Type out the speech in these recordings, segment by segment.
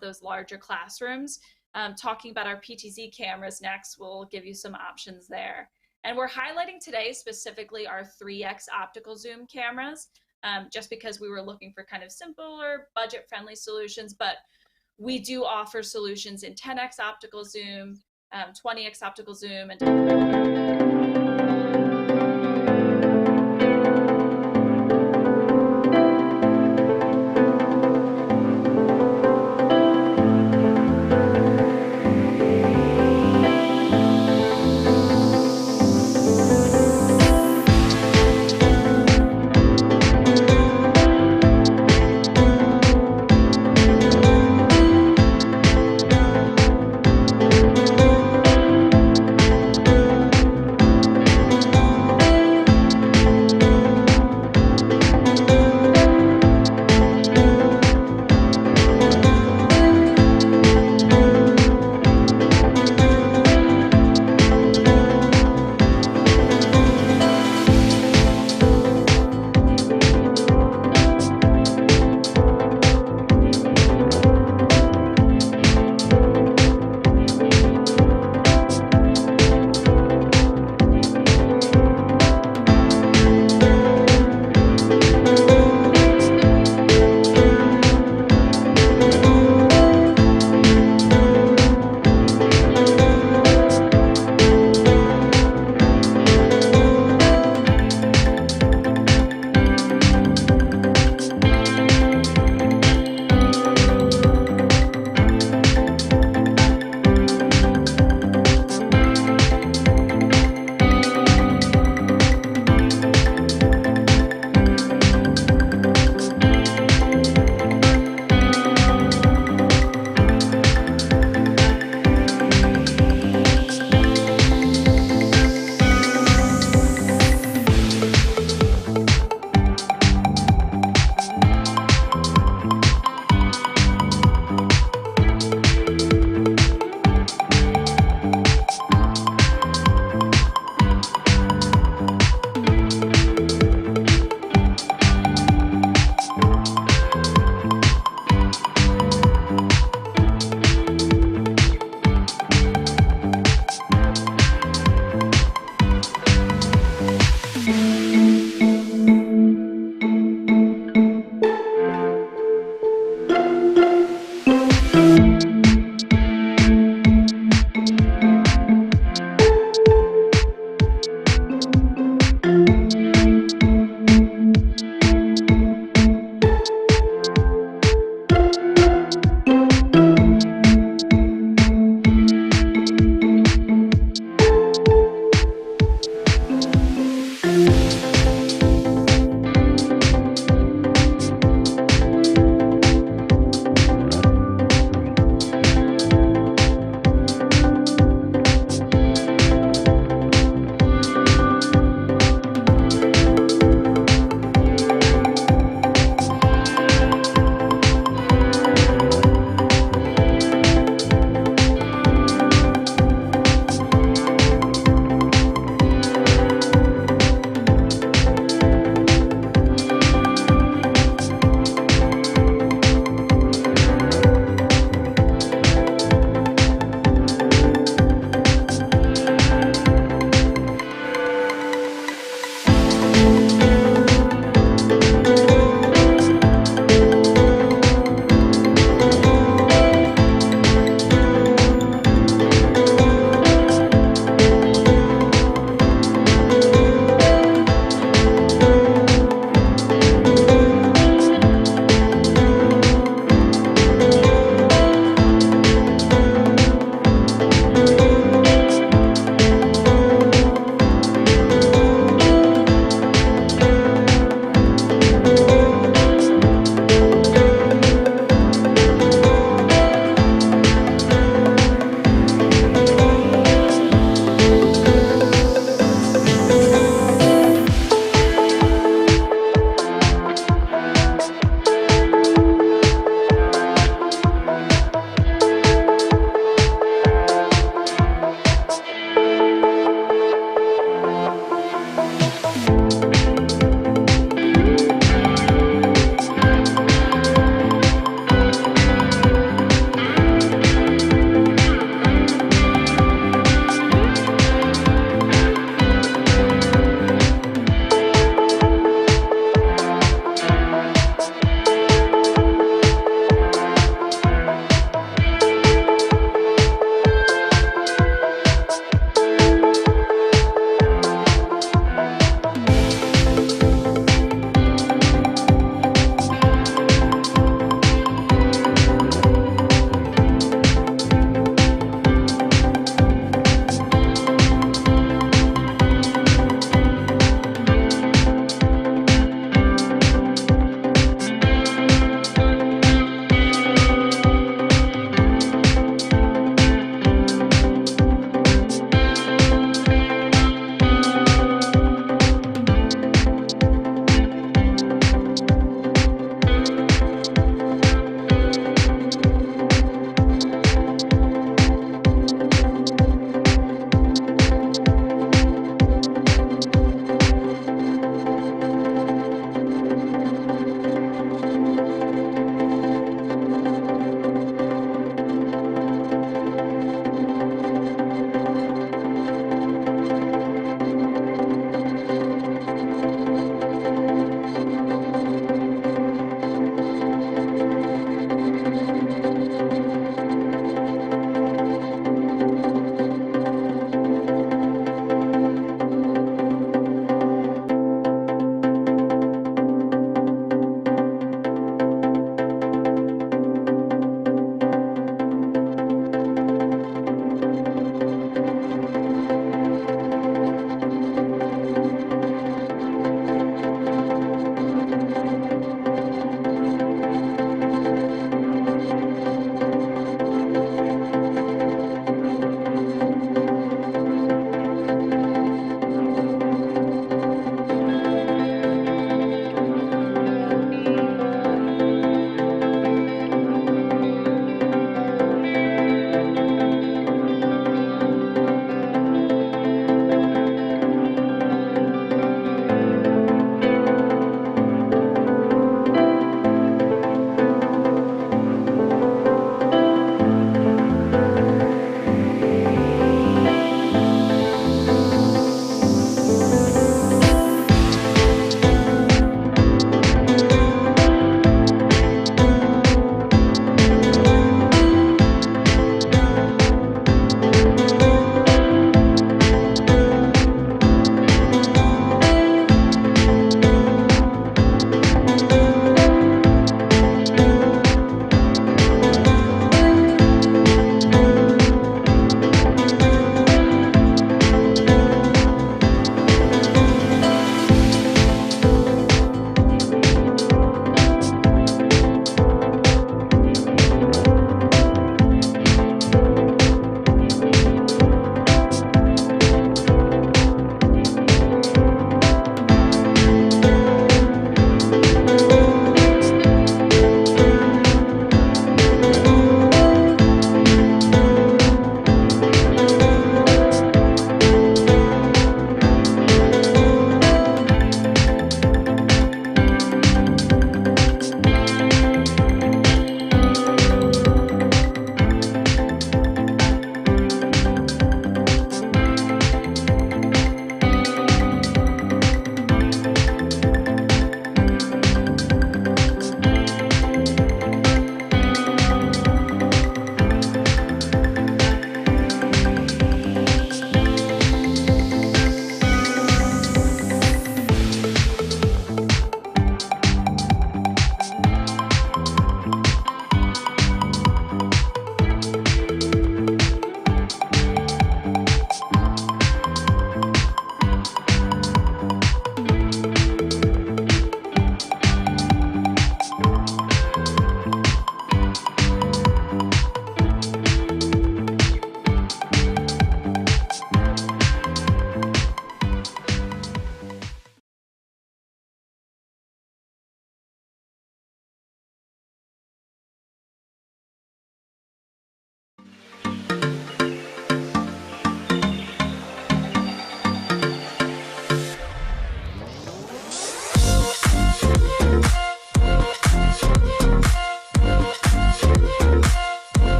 those larger classrooms. Talking about our PTZ cameras next, we'll give you some options there. And we're highlighting today specifically our 3x optical zoom cameras, just because we were looking for kind of simpler, budget-friendly solutions, but we do offer solutions in 10x optical zoom, 20x optical zoom, and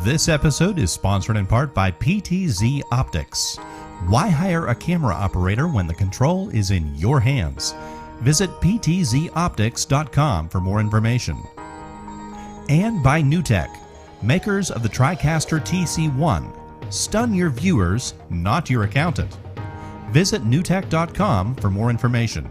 This episode is sponsored in part by PTZ Optics. Why hire a camera operator when the control is in your hands? Visit ptzoptics.com for more information. And by NewTek, makers of the TriCaster TC1. Stun your viewers, not your accountant. Visit newtek.com for more information.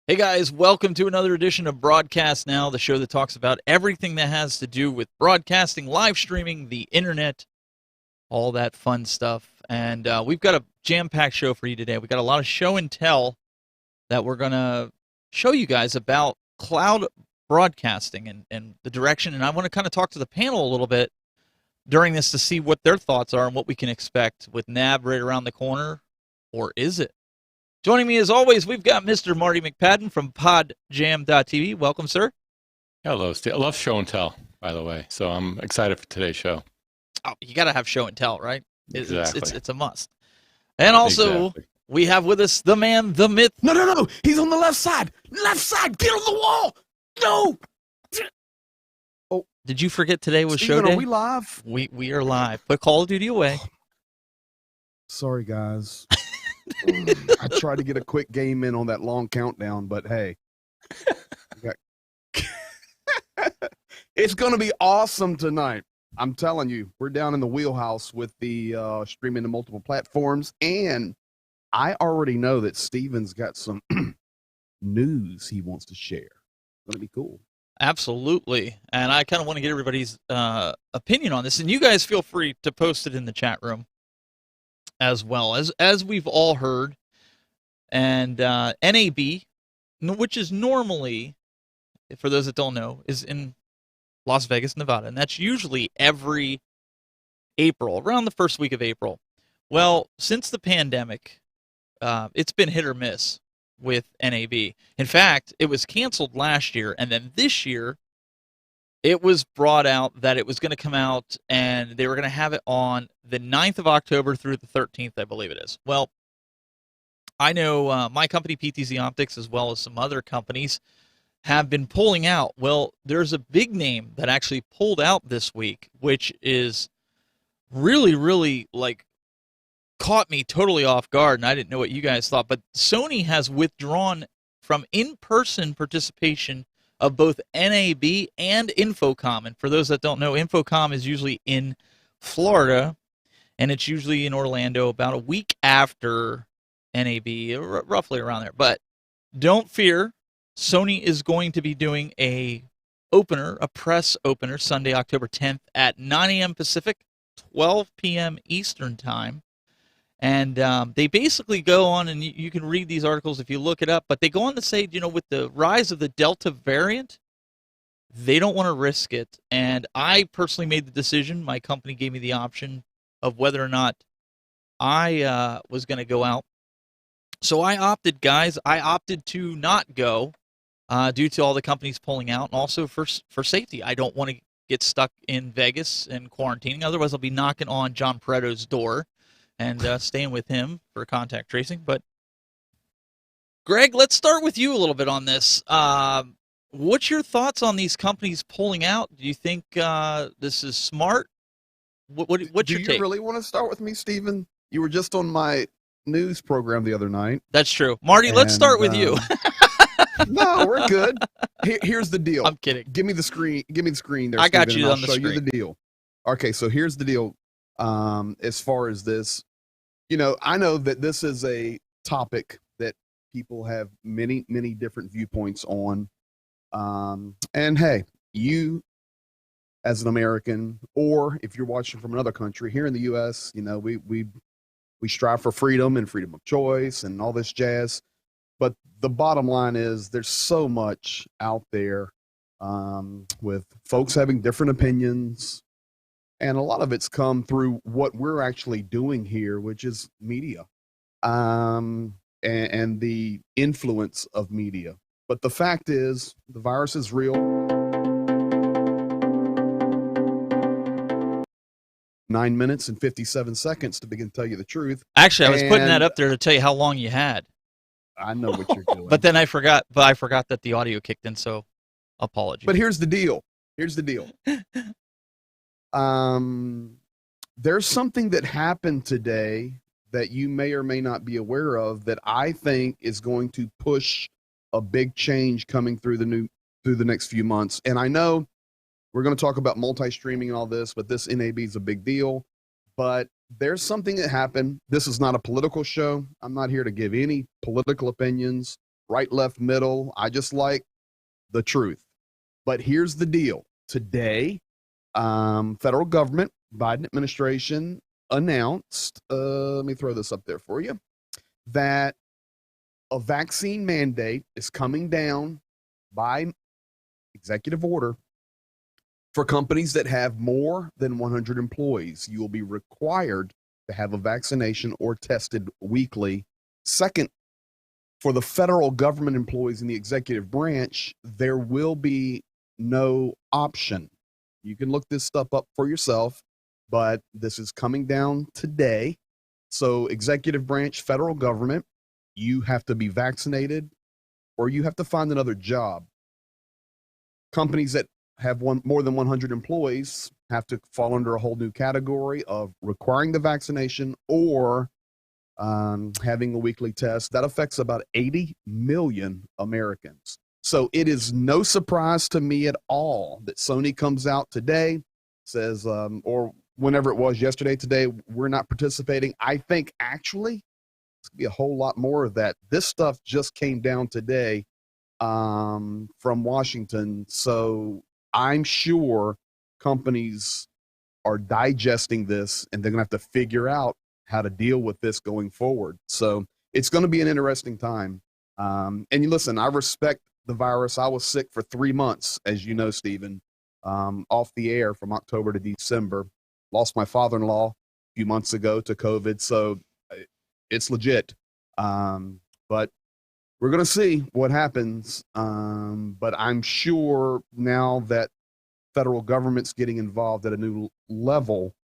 Hey guys, welcome to another edition of Broadcast Now, the show that talks about everything that has to do with broadcasting, live streaming, the internet, all that fun stuff. And we've got a jam-packed show for you today. We've got a lot of show and tell that we're going to show you guys about cloud broadcasting and the direction. And I want to kind of talk to the panel a little bit during this to see what their thoughts are and what we can expect with NAB right around the corner, or is it? Joining me as always, we've got Mr. Marty McPadden from PodJam.tv. Welcome, sir. Hello, Steve. I love show and tell, by the way, so I'm excited for today's show. Oh, you got to have show and tell, right? Exactly. It's a must. And also, we have with us the man, the myth. No. He's on the left side. Left side. Get on the wall. No. Oh, did you forget today was Steven, show day? Are we live? We are live. Put Call of Duty away. Sorry, guys. I tried to get a quick game in on that long countdown, but hey. It's going to be awesome tonight. I'm telling you, we're down in the wheelhouse with the streaming to multiple platforms, and I already know that Steven's got some news he wants to share. It's going to be cool. Absolutely. And I kind of want to get everybody's opinion on this, and you guys feel free to post it in the chat room as well. As we've all heard, and NAB, which is normally, for those that don't know, is in Las Vegas, Nevada, and that's usually every April, around the first week of April. Well, since the pandemic, it's been hit or miss with NAB. In fact, it was canceled last year, and then this year, it was brought out that it was going to come out, and they were going to have it on the 9th of October through the 13th, I believe it is. Well, I know my company, PTZ Optics, as well as some other companies, have been pulling out. Well, there's a big name that actually pulled out this week, which is really, really, caught me totally off guard, and I didn't know what you guys thought. But Sony has withdrawn from in-person participation of both NAB and Infocom. And for those that don't know, Infocom is usually in Florida, and it's usually in Orlando about a week after NAB, roughly around there. But don't fear, Sony is going to be doing a press opener, Sunday, October 10th at 9 a.m. Pacific, 12 p.m. Eastern Time. And they basically go on, and you can read these articles if you look it up, but they go on to say, with the rise of the Delta variant, they don't want to risk it. And I personally made the decision, my company gave me the option of whether or not I was going to go out. So I opted to not go due to all the companies pulling out, and also for safety. I don't want to get stuck in Vegas and quarantining. Otherwise, I'll be knocking on John Paretto's door and staying with him for contact tracing. But Greg, let's start with you a little bit on this. What's your thoughts on these companies pulling out? Do you think this is smart? What's your take? Do you really want to start with me, Steven? You were just on my news program the other night. That's true. Marty, let's start with you. No, we're good. Here's the deal. I'm kidding. Give me the screen. Give me the screen there, I got Steven, you and on the I'll show screen. you the deal. Okay, so here's the deal. As far as this, I know that this is a topic that people have many, many different viewpoints on. And hey, you as an American, or if you're watching from another country, here in the U.S., we strive for freedom and freedom of choice and all this jazz. But the bottom line is there's so much out there with folks having different opinions. And a lot of it's come through what we're actually doing here, which is media, and the influence of media. But the fact is, the virus is real. 9 minutes and 57 seconds to begin to tell you the truth. Actually, I was putting that And up there to tell you how long you had, I know what you're doing. but then I forgot. But I forgot that the audio kicked in, so apologies. But here's the deal. Here's the deal. There's something that happened today that you may or may not be aware of that I think is going to push a big change coming through the next few months. And I know we're going to talk about multi-streaming and all this, but this NAB is a big deal. But there's something that happened. This is not a political show. I'm not here to give any political opinions, right, left, middle. I just like the truth. But here's the deal. Today, federal government, Biden administration announced, let me throw this up there for you, that a vaccine mandate is coming down by executive order for companies that have more than 100 employees. You will be required to have a vaccination or tested weekly. Second, for the federal government employees in the executive branch, there will be no option. You can look this stuff up for yourself, but this is coming down today. So executive branch, federal government, you have to be vaccinated or you have to find another job. Companies that have more than 100 employees have to fall under a whole new category of requiring the vaccination or having a weekly test. That affects about 80 million Americans. So it is no surprise to me at all that Sony comes out today, says, or whenever it was yesterday, today, we're not participating. I think actually it's going to be a whole lot more of that. This stuff just came down today from Washington. So I'm sure companies are digesting this and they're going to have to figure out how to deal with this going forward. So it's going to be an interesting time. And you listen, I respect the virus. I was sick for 3 months, as you know, Stephen, off the air from October to December. Lost my father-in-law a few months ago to COVID. So it's legit. But we're going to see what happens. But I'm sure now that federal government's getting involved at a new level,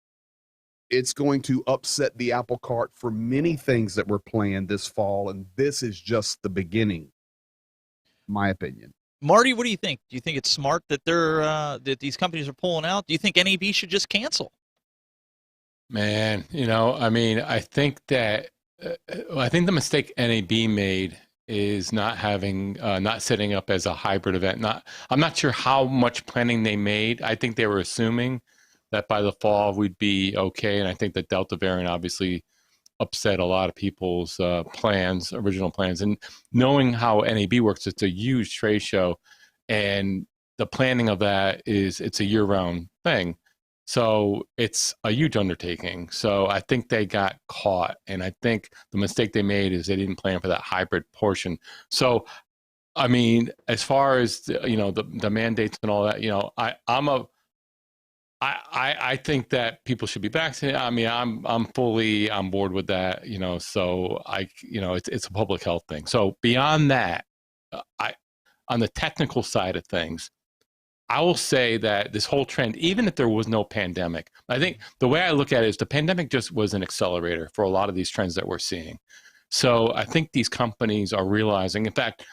it's going to upset the apple cart for many things that were planned this fall. And this is just the beginning, in my opinion. Marty, what do you think? Do you think it's smart that that these companies are pulling out? Do you think NAB should just cancel? Man, I mean, I think that I think the mistake NAB made is not setting up as a hybrid event. I'm not sure how much planning they made. I think they were assuming that by the fall we'd be okay, and I think the Delta variant obviously upset a lot of people's original plans. And knowing how NAB works, it's a huge trade show, and the planning of that it's a year-round thing. So it's a huge undertaking. So I think they got caught, and I think the mistake they made is they didn't plan for that hybrid portion. So, I mean, as far as the mandates and all that, I think that people should be vaccinated. I mean, I'm fully on board with that. So it's a public health thing. So beyond that, on the technical side of things, I will say that this whole trend, even if there was no pandemic, I think the way I look at it is the pandemic just was an accelerator for a lot of these trends that we're seeing. So I think these companies are realizing, in fact,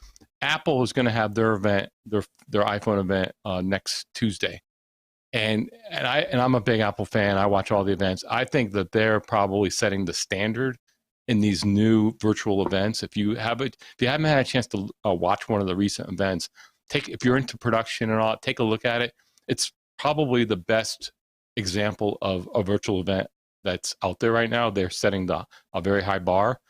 Apple is going to have their event, their iPhone event next Tuesday. And I'm a big Apple fan. I watch all the events. I think that they're probably setting the standard in these new virtual events. If you haven't had a chance to watch one of the recent events, if you're into production and all, take a look at it. It's probably the best example of a virtual event that's out there right now. They're setting a very high bar.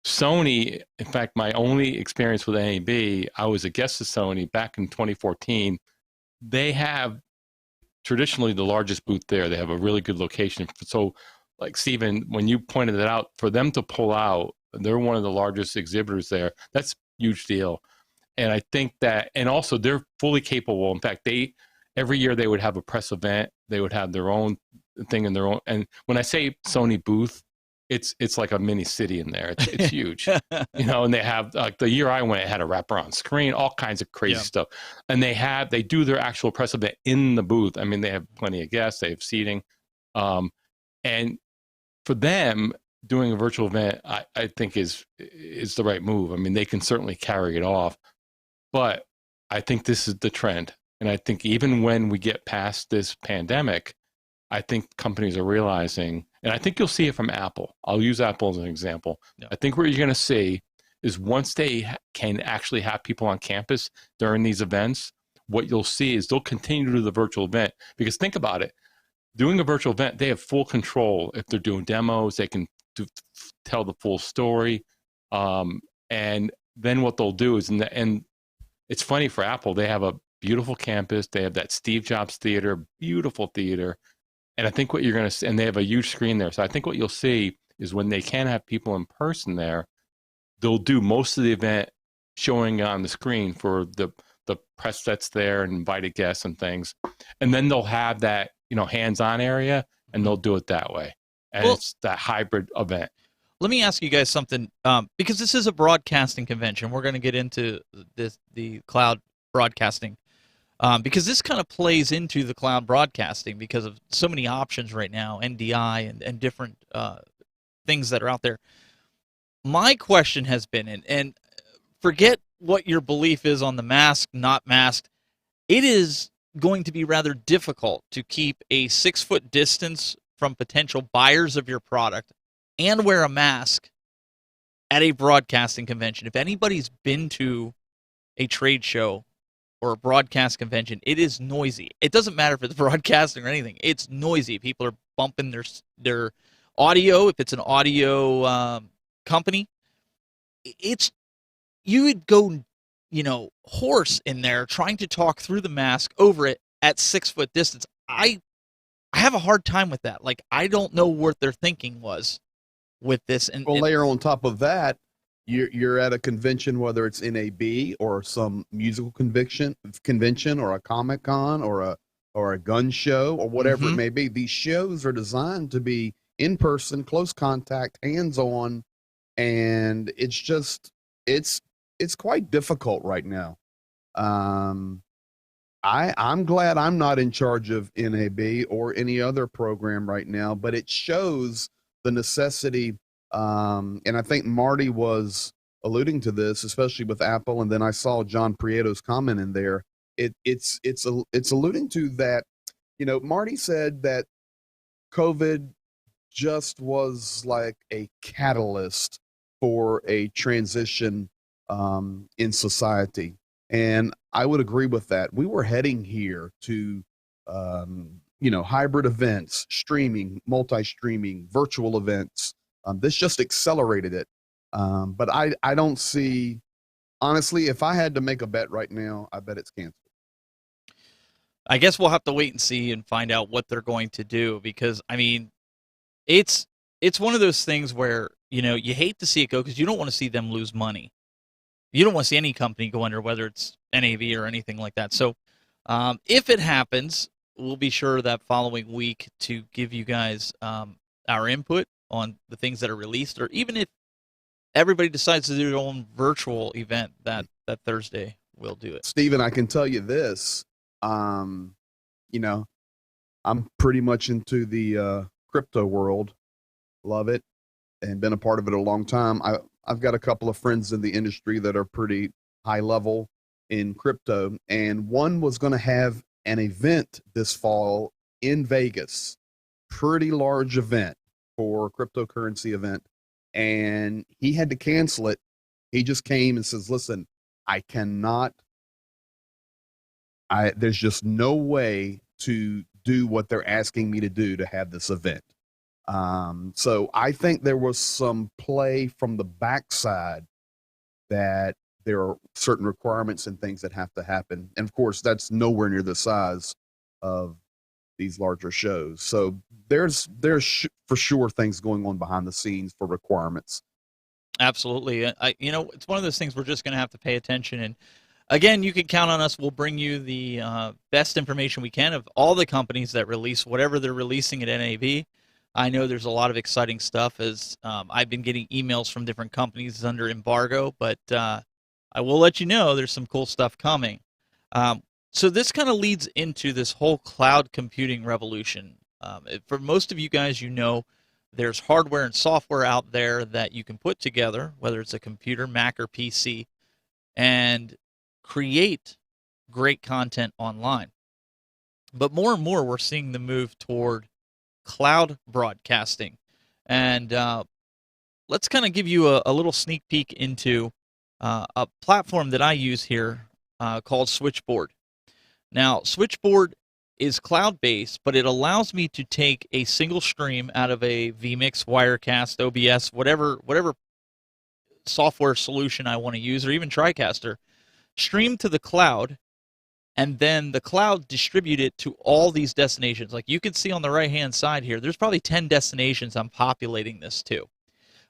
Sony, in fact, my only experience with NAB, I was a guest of Sony back in 2014. They have traditionally the largest booth there. They have a really good location. So, like Stephen, when you pointed it out, for them to pull out, they're one of the largest exhibitors there. That's a huge deal. And I think that, and also they're fully capable. In fact, every year they would have a press event. They would have their own thing in their own. And when I say Sony booth, it's like a mini city in there. It's huge, and they have, like, the year I went, it had a wraparound screen, all kinds of crazy stuff. And they do their actual press event in the booth. I mean, they have plenty of guests, they have seating. And for them, doing a virtual event, I think is the right move. I mean, they can certainly carry it off, but I think this is the trend. And I think even when we get past this pandemic, I think companies are realizing, and I think you'll see it from Apple. I'll use Apple as an example. I think what you're going to see is once they can actually have people on campus during these events, what you'll see is they'll continue to do the virtual event. Because think about it, doing a virtual event, they have full control. If they're doing demos, they can tell the full story. And then what they'll do is, and it's funny for Apple, they have a beautiful campus. They have that Steve Jobs Theater, beautiful theater. And I think what you're going to see, and they have a huge screen there. So I think what you'll see is when they can have people in person there, they'll do most of the event showing on the screen for the press that's there and invited guests and things. And then they'll have that, hands-on area, and they'll do it that way. And it's that hybrid event. Let me ask you guys something, because this is a broadcasting convention. We're going to get into the cloud broadcasting. Because this kind of plays into the cloud broadcasting because of so many options right now, NDI and different things that are out there. My question has been, and forget what your belief is on the mask, not masked, it is going to be rather difficult to keep a 6-foot distance from potential buyers of your product and wear a mask at a broadcasting convention. If anybody's been to a trade show or a broadcast convention, it is noisy. It doesn't matter if it's broadcasting or anything. It's noisy. People are bumping their audio. If it's an audio company, you would go, hoarse in there trying to talk through the mask over it at 6-foot distance. I have a hard time with that. Like, I don't know what their thinking was with this. And layer on top of that, you're at a convention, whether it's NAB or some musical convention or a Comic-Con or a gun show or whatever it may be. These shows are designed to be in person, close contact, hands-on, and it's quite difficult right now. I'm glad I'm not in charge of NAB or any other program right now, but it shows the necessity. And I think Marty was alluding to this, especially with Apple. And then I saw John Prieto's comment in there. It's alluding to that. Marty said that COVID just was like a catalyst for a transition in society. And I would agree with that. We were heading here to, hybrid events, streaming, multi-streaming, virtual events. This just accelerated it. But I don't see, honestly, if I had to make a bet right now, I bet it's canceled. I guess we'll have to wait and see and find out what they're going to do, because, I mean, it's one of those things where, you hate to see it go because you don't want to see them lose money. You don't want to see any company go under, whether it's NAV or anything like that. So if it happens, we'll be sure that following week to give you guys our input on the things that are released, or even if everybody decides to do their own virtual event that Thursday, we'll do it. Stephen, I can tell you this, I'm pretty much into the crypto world, love it, and been a part of it a long time. I've got a couple of friends in the industry that are pretty high level in crypto, and one was going to have an event this fall in Vegas, pretty large event for cryptocurrency event, and he had to cancel it. He just came and says, listen, there's just no way to do what they're asking me to do to have this event. So I think there was some play from the backside that there are certain requirements and things that have to happen. And of course, that's nowhere near the size of these larger shows. So there's for sure things going on behind the scenes for requirements. Absolutely. It's one of those things we're just going to have to pay attention. And again, you can count on us. We'll bring you the best information we can of all the companies that release whatever they're releasing at NAB. I know there's a lot of exciting stuff as I've been getting emails from different companies under embargo, but I will let you know there's some cool stuff coming. So this kind of leads into this whole cloud computing revolution. For most of you guys, you know, there's hardware and software out there that you can put together, whether it's a computer, Mac, or PC, and create great content online. But more and more, we're seeing the move toward cloud broadcasting. And let's kind of give you a little sneak peek into a platform that I use here called Switchboard. Now, Switchboard is cloud-based, but it allows me to take a single stream out of a vMix, Wirecast, OBS, whatever software solution I want to use, or even TriCaster, stream to the cloud, and then the cloud distribute it to all these destinations. Like you can see on the right-hand side here, there's probably 10 destinations I'm populating this to.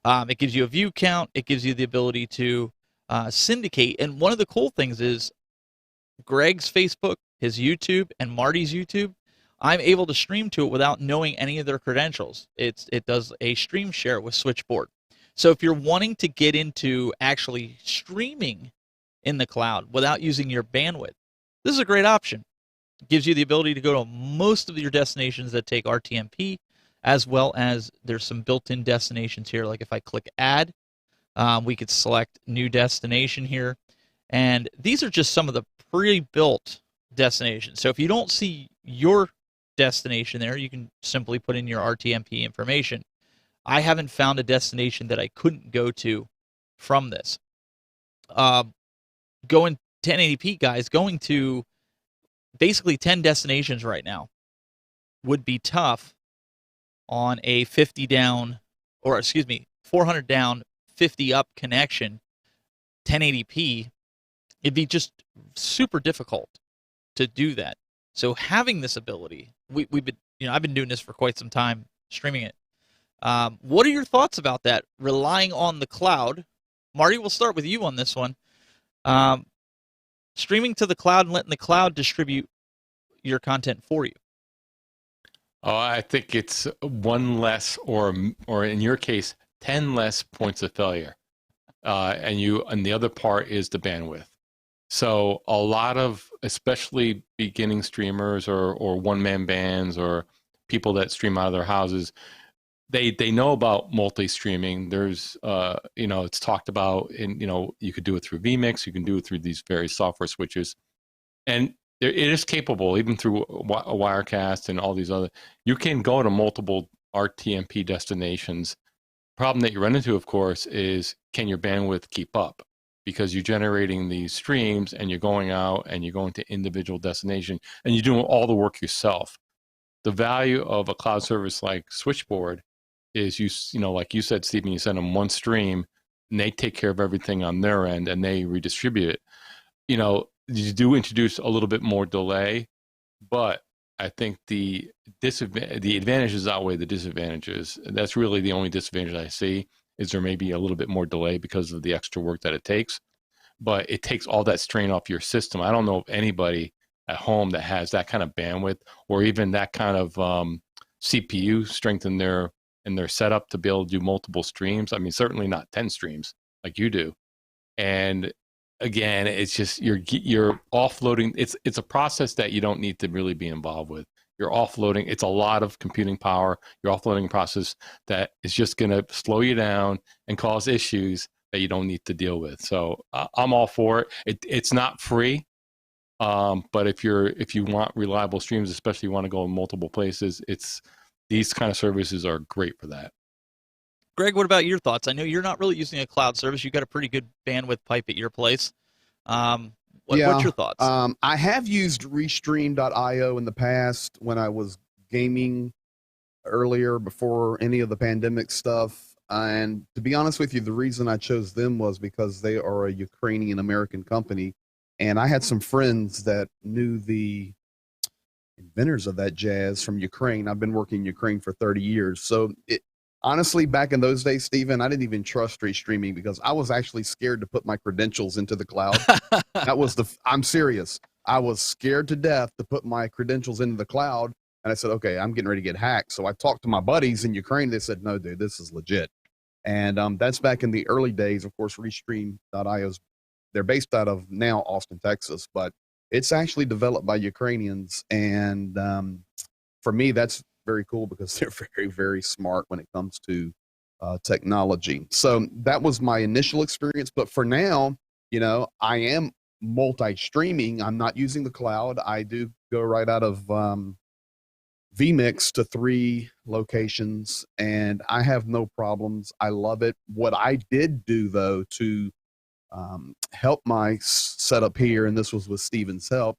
It gives you a view count. It gives you the ability to syndicate. And one of the cool things is Greg's Facebook, his YouTube, and Marty's YouTube, I'm able to stream to it without knowing any of their credentials. It does a stream share with Switchboard. So if you're wanting to get into actually streaming in the cloud without using your bandwidth, this is a great option. It gives you the ability to go to most of your destinations that take RTMP, as well as there's some built-in destinations here. Like if I click Add, we could select New Destination here. And these are just some of the pre-built destinations. So if you don't see your destination there, you can simply put in your RTMP information. I haven't found a destination that I couldn't go to from this. Going 1080p, guys, going to basically 10 destinations right now would be tough on a 50 down, or excuse me, 400 down, 50 up connection, 1080p. It'd be just super difficult to do that. So having this ability, we've been, I've been doing this for quite some time, streaming it. What are your thoughts about that? Relying on the cloud. Marty, we'll start with you on this one. Streaming to the cloud and letting the cloud distribute your content for you. Oh, I think it's one less, or in your case, 10 less points of failure. And the other part is the bandwidth. So a lot of, especially beginning streamers or one-man bands or people that stream out of their houses, they know about multi-streaming. There's, it's talked about, and you could do it through vMix, you can do it through these various software switches, and it is capable even through a Wirecast and all these other. You can go to multiple RTMP destinations. Problem that you run into, of course, is can your bandwidth keep up? Because you're generating these streams and you're going out and you're going to individual destination and you're doing all the work yourself. The value of a cloud service like Switchboard is like you said, Stephen, you send them one stream and they take care of everything on their end and they redistribute it. You do introduce a little bit more delay, but I think the advantages outweigh the disadvantages. That's really the only disadvantage I see, is there may be a little bit more delay because of the extra work that it takes, but it takes all that strain off your system. I don't know of anybody at home that has that kind of bandwidth or even that kind of CPU strength in their setup to be able to do multiple streams. I mean, certainly not 10 streams like you do. And again, it's just you're offloading. It's a process that you don't need to really be involved with. You're offloading. It's a lot of computing power. You're offloading a process that is just going to slow you down and cause issues that you don't need to deal with. So I'm all for it. It's not free, but if you want reliable streams, especially you want to go in multiple places, these kind of services are great for that. Greg, what about your thoughts? I know you're not really using a cloud service. You've got a pretty good bandwidth pipe at your place. What's your thoughts? I have used Restream.io in the past when I was gaming earlier before any of the pandemic stuff. And to be honest with you, the reason I chose them was because they are a Ukrainian-American company. And I had some friends that knew the inventors of that jazz from Ukraine. I've been working in Ukraine for 30 years. So Honestly, back in those days, Steven, I didn't even trust restreaming because I was actually scared to put my credentials into the cloud. I'm serious. I was scared to death to put my credentials into the cloud. And I said, okay, I'm getting ready to get hacked. So I talked to my buddies in Ukraine. They said, no, dude, this is legit. And that's back in the early days. Of course, Restream.io's, they're based out of now Austin, Texas, but it's actually developed by Ukrainians. And for me, that's very cool because they're very, very smart when it comes to technology. So that was my initial experience. But for now, you know, I am multi-streaming. I'm not using the cloud. I do go right out of vMix to 3 locations, and I have no problems. I love it. What I did do, though, to help my setup here, and this was with Steven's help,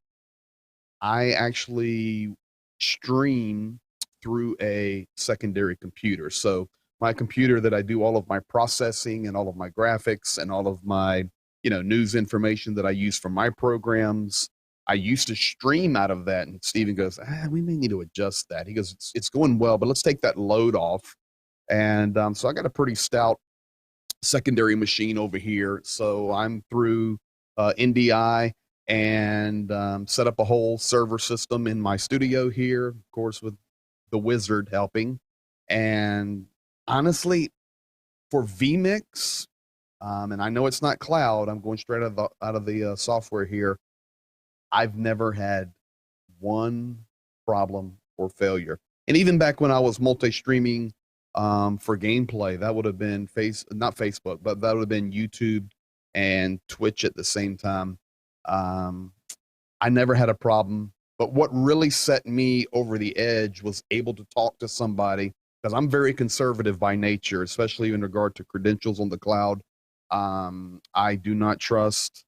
I actually stream through a secondary computer. So my computer that I do all of my processing and all of my graphics and all of my, you know, news information that I use for my programs, I used to stream out of that. And Steven goes, we may need to adjust that. He goes, it's going well, but let's take that load off. And so I got a pretty stout secondary machine over here. So I'm through NDI and set up a whole server system in my studio here, of course, with the wizard helping. And honestly, for vMix, and I know it's not cloud, I'm going straight out of the software here. I've never had one problem or failure. And even back when I was multi-streaming for gameplay, that would have been not Facebook, but that would have been YouTube and Twitch at the same time. I never had a problem. But what really set me over the edge was able to talk to somebody, because I'm very conservative by nature, especially in regard to credentials on the cloud. I do not trust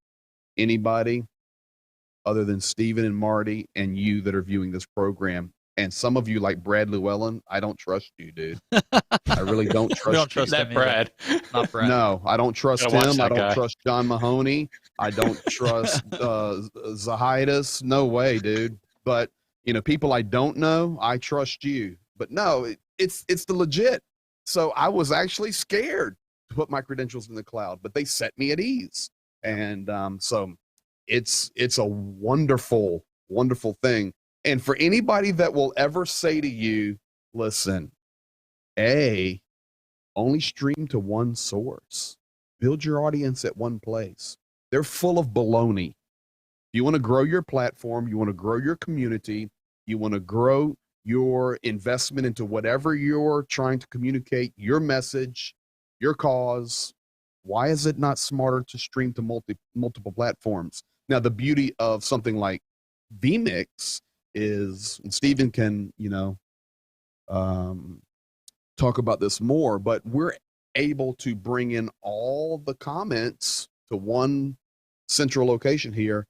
anybody other than Steven and Marty and you that are viewing this program. And some of you, like Brad Llewellyn, I don't trust you, dude. I really don't trust We don't trust that him Brad. Not Brad. No, I don't trust Gotta watch him. that I don't guy. trust John Mahoney. I don't trust Zahidas. No way, dude. But you know, people I don't know, I trust you. But no, it's the legit. So I was actually scared to put my credentials in the cloud, but they set me at ease. And so it's a wonderful, wonderful thing. And for anybody that will ever say to you, listen, only stream to one source. Build your audience at one place. They're full of baloney. You want to grow your platform, you want to grow your community, you want to grow your investment into whatever you're trying to communicate, your message, your cause. Why is it not smarter to stream to multiple platforms? Now, the beauty of something like vMix is, and Steven can, you know, talk about this more, but we're able to bring in all the comments to one central location here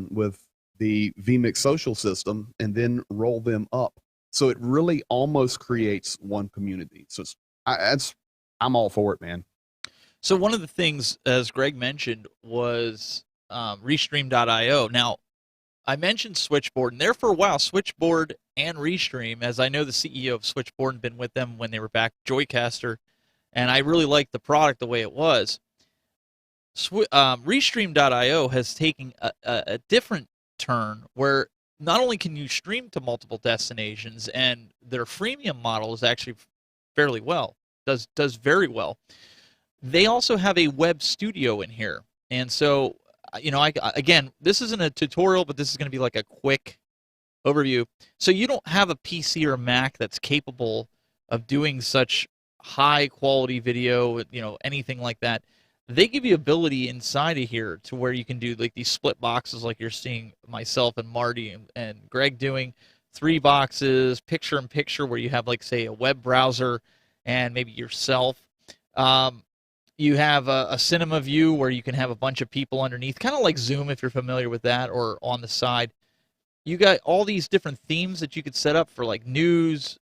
with the vMix social system and then roll them up. So it really almost creates one community. So I'm all for it, man. So one of the things, as Greg mentioned, was Restream.io. Now, I mentioned Switchboard, and there for a while, Switchboard and Restream, as I know the CEO of Switchboard and been with them when they were back Joycaster, and I really liked the product the way it was. Restream.io has taken a different turn where not only can you stream to multiple destinations, and their freemium model is actually fairly well, does very well. They also have a web studio in here, and so you know, again, this isn't a tutorial, but this is going to be like a quick overview. So you don't have a PC or a Mac that's capable of doing such high quality video, you know, anything like that. They give you ability inside of here to where you can do like these split boxes, like you're seeing myself and Marty and Greg doing, 3 boxes, picture in picture, where you have like, say, a web browser and maybe yourself. You have a cinema view where you can have a bunch of people underneath, kind of like Zoom if you're familiar with that, or on the side. You got all these different themes that you could set up for like news,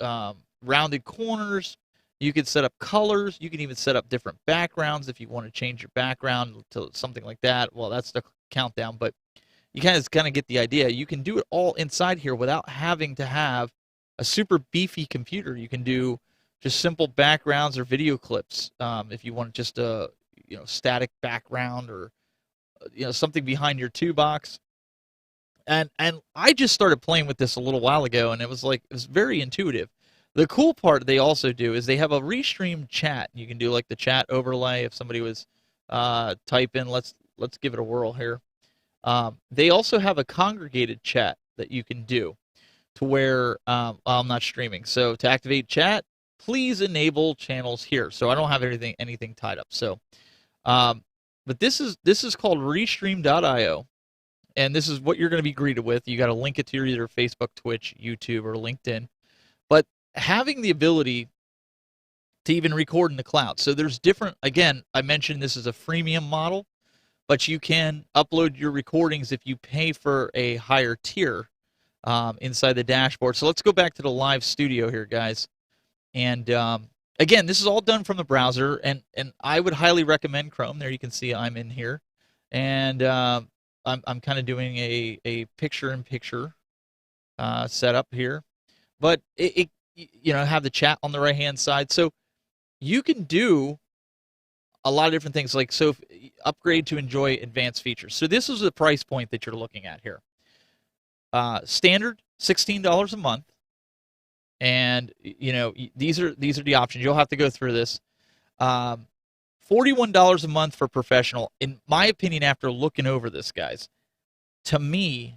rounded corners. You could set up colors. You can even set up different backgrounds if you want to change your background to something like that. Well, that's the countdown, but you kind of get the idea. You can do it all inside here without having to have a super beefy computer. You can do just simple backgrounds or video clips. If you want just a static background or something behind your 2-box. And I just started playing with this a little while ago, and it was very intuitive. The cool part they also do is they have a restream chat. You can do like the chat overlay if somebody was typing. Let's give it a whirl here. They also have a congregated chat that you can do to where I'm not streaming. So to activate chat, please enable channels here. So I don't have anything tied up. So, but this is called Restream.io. And this is what you're going to be greeted with. You got to link it to your either Facebook, Twitch, YouTube, or LinkedIn. But having the ability to even record in the cloud. So there's different, again, I mentioned this is a freemium model, but you can upload your recordings if you pay for a higher tier inside the dashboard. So let's go back to the live studio here, guys. And again, this is all done from the browser, and I would highly recommend Chrome. There you can see I'm in here. And I'm kind of doing a picture-in-picture setup here, but it have the chat on the right-hand side, so you can do a lot of different things. Like upgrade to enjoy advanced features. So this is the price point that you're looking at here. Standard $16 a month, and these are the options. You'll have to go through this. $41 a month for professional. In my opinion, after looking over this, guys, to me,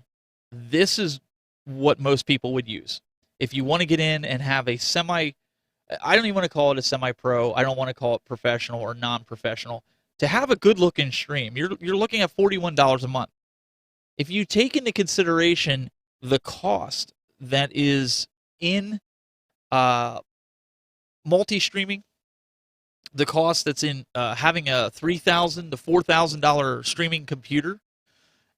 this is what most people would use. If you want to get in and have a I don't even want to call it a semi-pro. I don't want to call it professional or non-professional. To have a good-looking stream, you're looking at $41 a month. If you take into consideration the cost that is in multi-streaming, the cost that's in having a $3,000 to $4,000 streaming computer,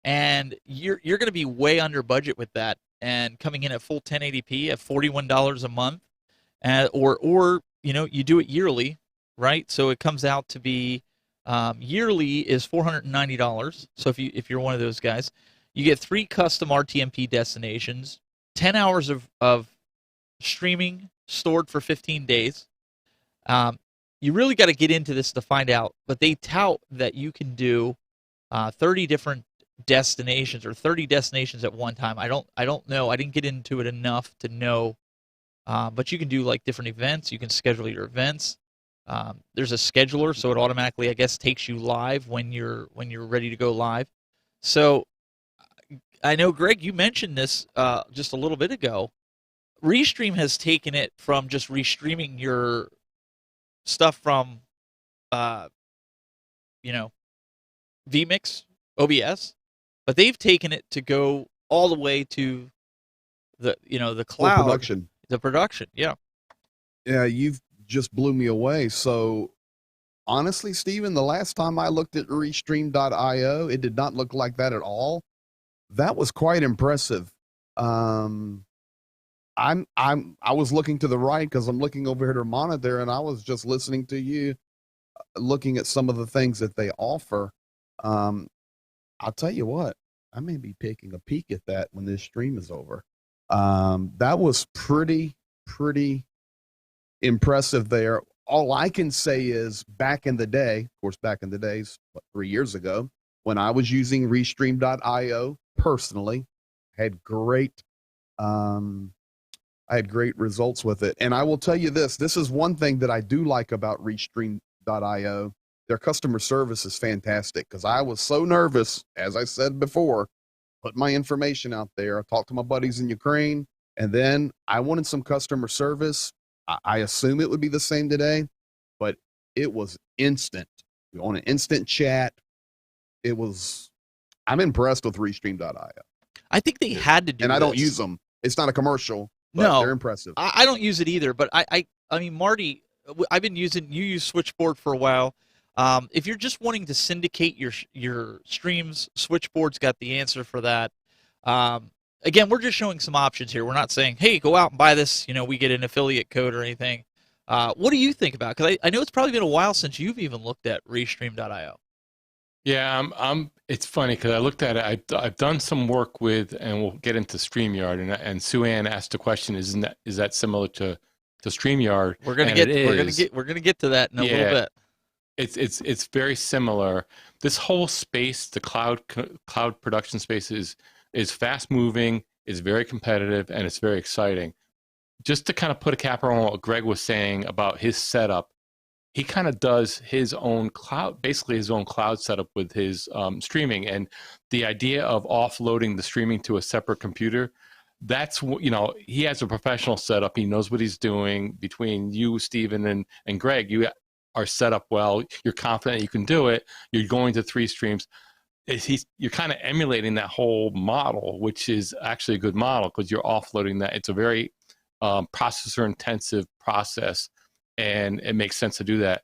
and you're going to be way under budget with that, and coming in at full 1080p at $41 a month, or you do it yearly, right? So it comes out to be yearly is $490. So if you're one of those guys, you get 3 custom RTMP destinations, 10 hours of streaming stored for 15 days. You really got to get into this to find out, but they tout that you can do 30 different destinations or 30 destinations at one time. I don't know. I didn't get into it enough to know, but you can do like different events. You can schedule your events. There's a scheduler, so it automatically, I guess, takes you live when you're ready to go live. So I know, Greg, you mentioned this just a little bit ago. Restream has taken it from just restreaming your stuff from, vMix, OBS, but they've taken it to go all the way to the cloud, production. The production, yeah. Yeah, you've just blew me away. So honestly, Stephen, the last time I looked at Restream.io, it did not look like that at all. That was quite impressive. I was looking to the right because I'm looking over here to monitor, and I was just listening to you, looking at some of the things that they offer. I'll tell you what, I may be taking a peek at that when this stream is over. That was pretty impressive there. All I can say is back in the day, of course, back in the days, 3 years ago, when I was using Restream.io personally, I had great results with it. And I will tell you this is one thing that I do like about Restream.io. Their customer service is fantastic, because I was so nervous, as I said before, put my information out there. I talked to my buddies in Ukraine, and then I wanted some customer service. I assume it would be the same today, but it was instant. We on an instant chat. I'm impressed with Restream.io. I think they had to do, and I don't use them. It's not a commercial, but no, they're impressive. I don't use it either, but I mean, Marty, I've been using, you use Switchboard for a while. If you're just wanting to syndicate your streams, Switchboard's got the answer for that. Again, we're just showing some options here. We're not saying, hey, go out and buy this, we get an affiliate code or anything. What do you think about it? Because I know it's probably been a while since you've even looked at Restream.io. Yeah, it's funny because I looked at it. I've done some work with, and we'll get into StreamYard, and Sue Ann asked the question: is that similar to to StreamYard. We're gonna get to that in a little bit. It's very similar. This whole space, the cloud production space, is fast moving, is very competitive, and it's very exciting. Just to kind of put a cap on what Greg was saying about his setup, he kind of does his own cloud, basically his own cloud setup with his streaming, and the idea of offloading the streaming to a separate computer. That's, you know, he has a professional setup. He knows what he's doing. Between you, Stephen, and Greg, you are set up well. You're confident you can do it. You're going to 3 streams. You're kind of emulating that whole model, which is actually a good model because you're offloading that. It's a very processor intensive process, and it makes sense to do that.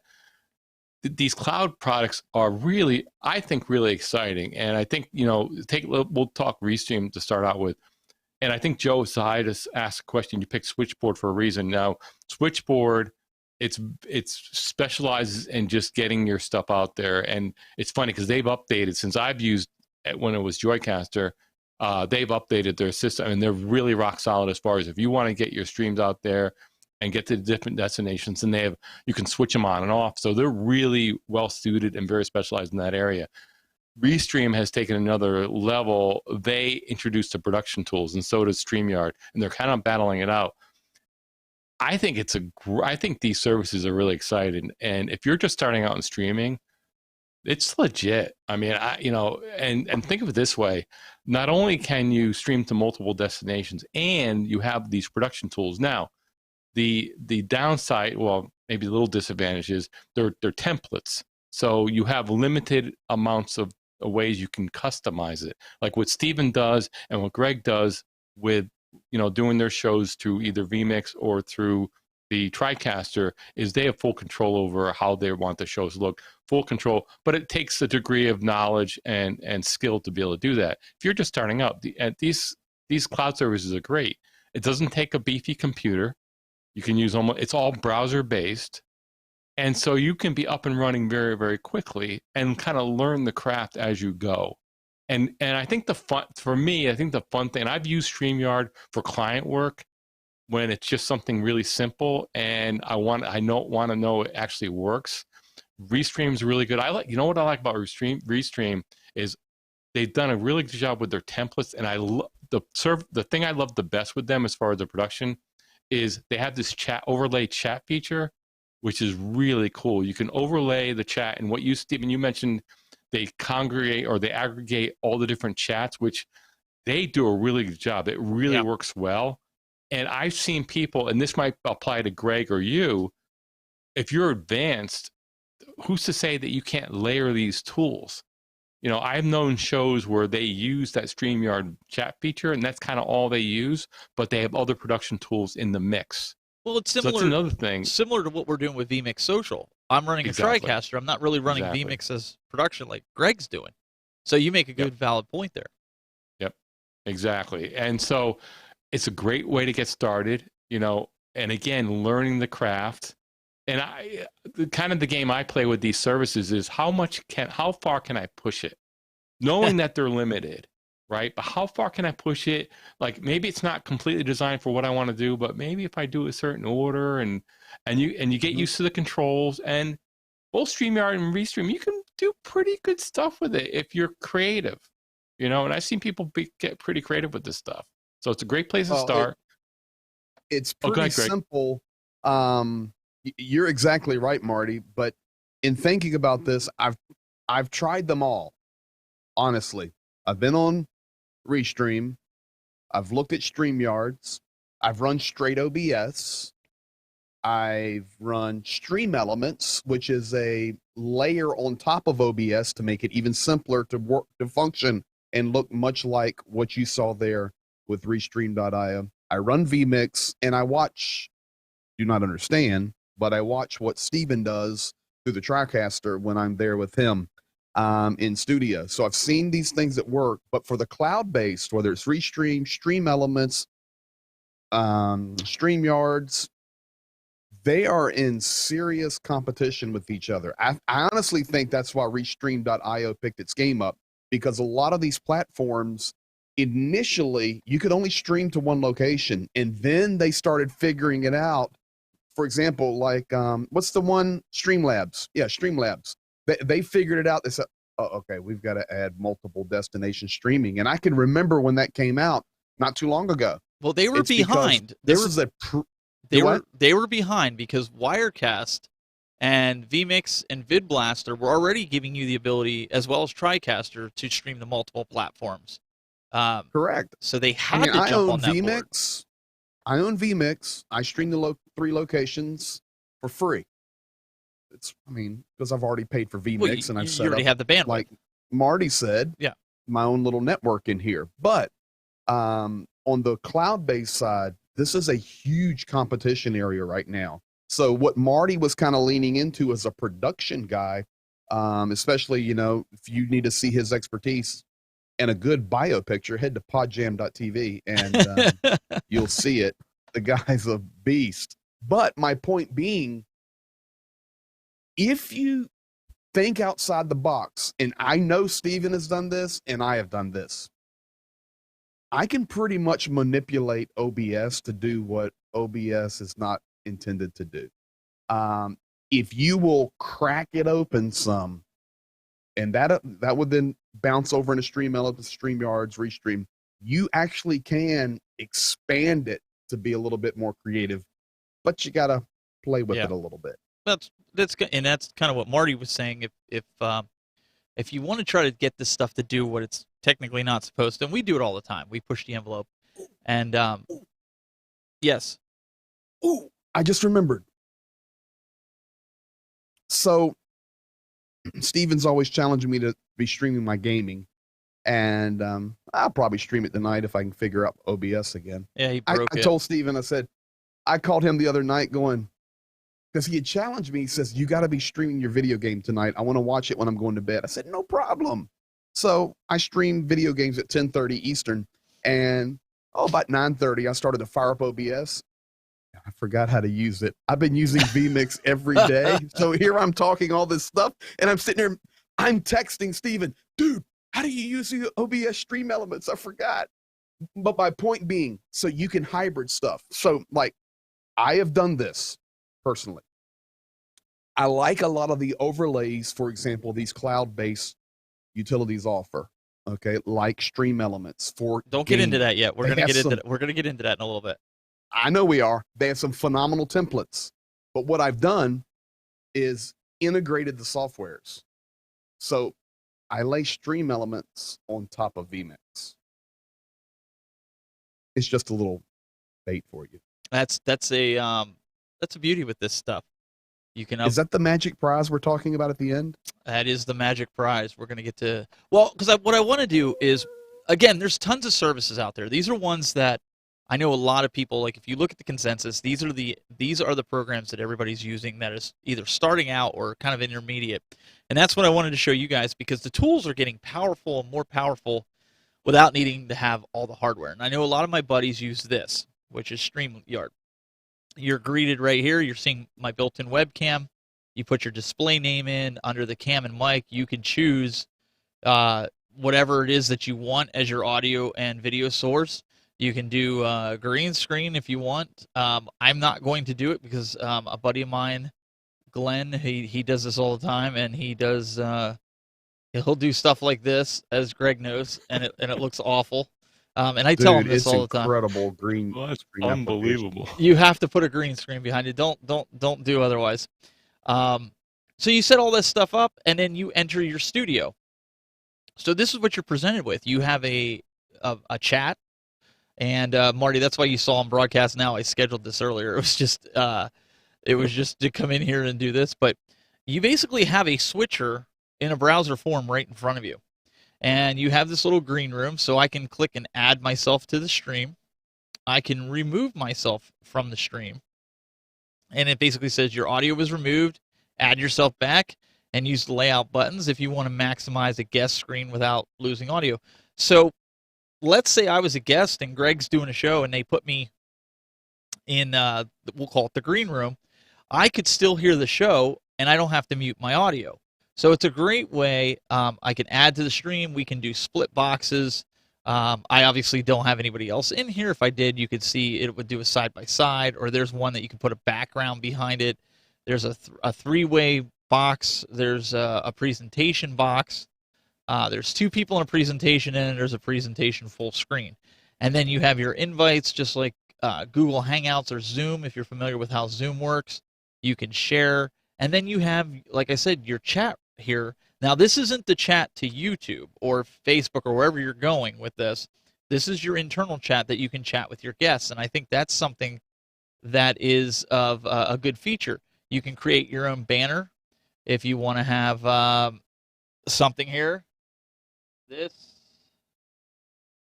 These cloud products are really, I think, really exciting. And I think, you know, we'll talk Restream to start out with. And I think Joe Zaitis asked a question. You picked Switchboard for a reason. Now, Switchboard, it specializes in just getting your stuff out there. And it's funny because they've updated since I've used it when it was Joycaster. They've updated their system, and they're really rock solid as far as if you want to get your streams out there and get to different destinations, and you can switch them on and off. So they're really well suited and very specialized in that area. Restream has taken another level. They introduced the production tools, and so does StreamYard, and they're kind of battling it out. I think I think these services are really exciting, and if you're just starting out in streaming, it's legit. I mean, and think of it this way: not only can you stream to multiple destinations, and you have these production tools now. The downside, well, maybe a little disadvantage is they're templates, so you have limited amounts of ways you can customize it, like what Steven does and what Greg does with, you know, doing their shows through either vMix or through the TriCaster, is they have full control over how they want the shows to look, full control, but it takes a degree of knowledge and skill to be able to do that. If you're just starting out, these cloud services are great. It doesn't take a beefy computer. You can use it's all browser based. And so you can be up and running very, very quickly and kind of learn the craft as you go. And I think the fun thing, I've used StreamYard for client work when it's just something really simple and I don't want to know it actually works. Restream's really good. You know what I like about Restream is they've done a really good job with their templates, and the thing I love the best with them as far as the production is they have this overlay chat feature, which is really cool. You can overlay the chat, and Stephen, you mentioned they congregate or they aggregate all the different chats, which they do a really good job. It really works well. And I've seen people, and this might apply to Greg or you, if you're advanced, who's to say that you can't layer these tools? You know, I've known shows where they use that StreamYard chat feature, and that's kind of all they use, but they have other production tools in the mix. Well, it's similar. So that's another thing. Similar to what we're doing with vMix Social. I'm running a TriCaster. I'm not really running vMix as production like Greg's doing. So you make a good, valid point there. Yep, exactly. And so it's a great way to get started, you know, and again, learning the craft. And the game I play with these services is how far can I push it? Knowing that they're limited, right? But how far can I push it? Like maybe it's not completely designed for what I want to do, but maybe if I do a certain order and you get used to the controls, and both StreamYard and Restream, you can do pretty good stuff with it if you're creative, you know, and I've seen people get pretty creative with this stuff. So it's a great place to start. It's pretty simple. You're exactly right, Marty. But in thinking about this, I've tried them all. Honestly, I've been on Restream. I've looked at StreamYards. I've run straight OBS. I've run Stream Elements, which is a layer on top of OBS to make it even simpler to work, to function, and look much like what you saw there with Restream.io. I run vMix, and do not understand, but I watch what Steven does through the TriCaster when I'm there with him in studio. So I've seen these things that work, but for the cloud-based, whether it's Restream, Stream Elements, StreamYards, they are in serious competition with each other. I honestly think that's why Restream.io picked its game up, because a lot of these platforms, initially, you could only stream to one location, and then they started figuring it out for example, like what's the one? Streamlabs. Yeah, Streamlabs. They figured it out. They said, oh, okay, we've got to add multiple destination streaming. And I can remember when that came out not too long ago. Well, they were It's because behind. This is a They were behind because Wirecast and vMix and VidBlaster were already giving you the ability, as well as TriCaster, to stream to multiple platforms. correct. So they had to jump on that board. vMix. I own vMix. I stream the 3 locations for free. Because I've already paid for vMix Well, and I've you set already up, have the bandwidth. like Marty said, Yeah. my own little network in here. But on the cloud-based side, this is a huge competition area right now. So what Marty was kind of leaning into as a production guy, especially, if you need to see his expertise and a good bio picture, head to podjam.tv and you'll see it. The guy's a beast. But my point being, if you think outside the box, and I know Steven has done this and I have done this, I can pretty much manipulate OBS to do what OBS is not intended to do. If you will crack it open some, and that would then bounce over into StreamYard, Restream, you actually can expand it to be a little bit more creative, but you got to play with it a little bit. That's kind of what Marty was saying. If you want to try to get this stuff to do what it's technically not supposed to, and we do it all the time, we push the envelope. And yes. Ooh, I just remembered. So Steven's always challenging me to be streaming my gaming, and I'll probably stream it tonight if I can figure out OBS again. Yeah, he broke it. I told Steven, I called him the other night going, because he had challenged me. He says, you got to be streaming your video game tonight. I want to watch it when I'm going to bed. I said, no problem. So I stream video games at 10:30 Eastern, and about 9:30, I started to fire up OBS. I forgot how to use it. I've been using vMix every day. So here I'm talking all this stuff, and I'm sitting there, I'm texting Steven, dude, how do you use the OBS stream elements? I forgot. But my point being, so you can hybrid stuff. So like, I have done this personally. I like a lot of the overlays, for example, these cloud-based utilities offer. Okay, like Stream Elements for. Don't get into that yet. We're gonna get into that. We're gonna get into that in a little bit. I know we are. They have some phenomenal templates, but what I've done is integrated the softwares. So I lay Stream Elements on top of vMix. It's just a little bait for you. That's a beauty with this stuff. You can. Is that the magic prize we're talking about at the end? That is the magic prize. We're gonna get to. Well, because what I want to do is, again, there's tons of services out there. These are ones that I know a lot of people, like if you look at the consensus, these are the programs that everybody's using that is either starting out or kind of intermediate. And that's what I wanted to show you guys, because the tools are getting powerful and more powerful without needing to have all the hardware. And I know a lot of my buddies use this, which is StreamYard. You're greeted right here. You're seeing my built-in webcam. You put your display name in under the cam and mic. You can choose whatever it is that you want as your audio and video source. You can do green screen if you want. I'm not going to do it because a buddy of mine, Glenn, he does this all the time, and he does he'll do stuff like this, as Greg knows, and it looks awful. And I tell him this all the time. Incredible green. Well, that's screen unbelievable. You have to put a green screen behind it. Don't do otherwise. So you set all this stuff up, and then you enter your studio. So this is what you're presented with. You have a chat. And Marty, that's why you saw him broadcast now. I scheduled this earlier. It was just to come in here and do this. But you basically have a switcher in a browser form right in front of you. And you have this little green room, so I can click and add myself to the stream. I can remove myself from the stream. And it basically says your audio was removed, add yourself back, and use the layout buttons if you want to maximize a guest screen without losing audio. So let's say I was a guest and Greg's doing a show and they put me in, we'll call it the green room. I could still hear the show and I don't have to mute my audio. So it's a great way. I can add to the stream. We can do split boxes. I obviously don't have anybody else in here. If I did, you could see it would do a side by side, or there's one that you can put a background behind it. There's a three-way box. There's a presentation box. There's two people in a presentation, and there's a presentation full screen. And then you have your invites, just like Google Hangouts or Zoom, if you're familiar with how Zoom works. You can share. And then you have, like I said, your chat here. Now, this isn't the chat to YouTube or Facebook or wherever you're going with this. This is your internal chat that you can chat with your guests. And I think that's something that is of a good feature. You can create your own banner if you want to have something here. This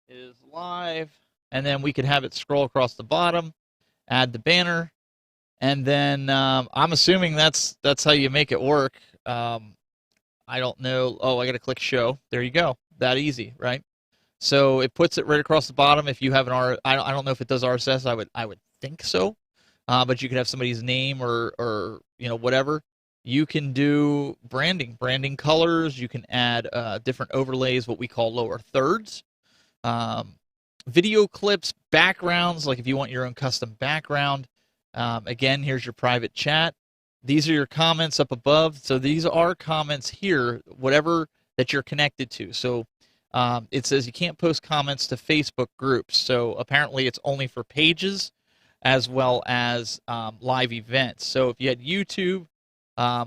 is live. And then we could have it scroll across the bottom, add the banner. And then I'm assuming that's how you make it work. I don't know. Oh, I got to click show. There you go. That easy, right? So it puts it right across the bottom. If you have an I don't know if it does RSS. I would think so. But you could have somebody's name or whatever. You can do branding colors. You can add different overlays, what we call lower thirds. Video clips, backgrounds, like if you want your own custom background. Again, here's your private chat. These are your comments up above. So these are comments here, whatever that you're connected to. So it says you can't post comments to Facebook groups. So apparently it's only for pages as well as live events. So if you had YouTube, I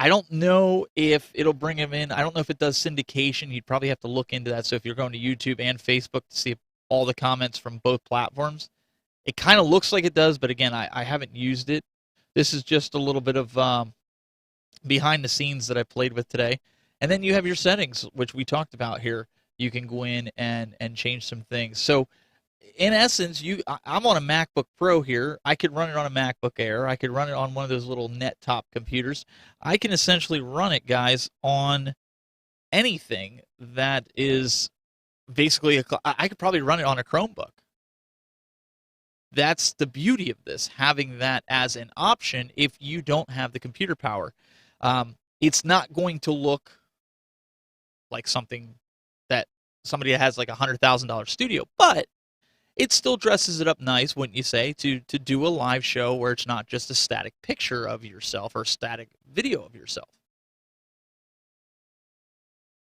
don't know if it'll bring them in. I don't know if it does syndication. You'd probably have to look into that. So if you're going to YouTube and Facebook to see all the comments from both platforms, it kind of looks like it does, but again, I haven't used it. This is just a little bit of behind the scenes that I played with today. And then you have your settings, which we talked about here. You can go in and change some things. So in essence, I'm on a MacBook Pro here. I could run it on a MacBook Air. I could run it on one of those little net-top computers. I can essentially run it, guys, on anything that is basically I could probably run it on a Chromebook. That's the beauty of this, having that as an option if you don't have the computer power. It's not going to look like something that somebody that has like a $100,000 studio, but it still dresses it up nice, wouldn't you say, to do a live show where it's not just a static picture of yourself or static video of yourself.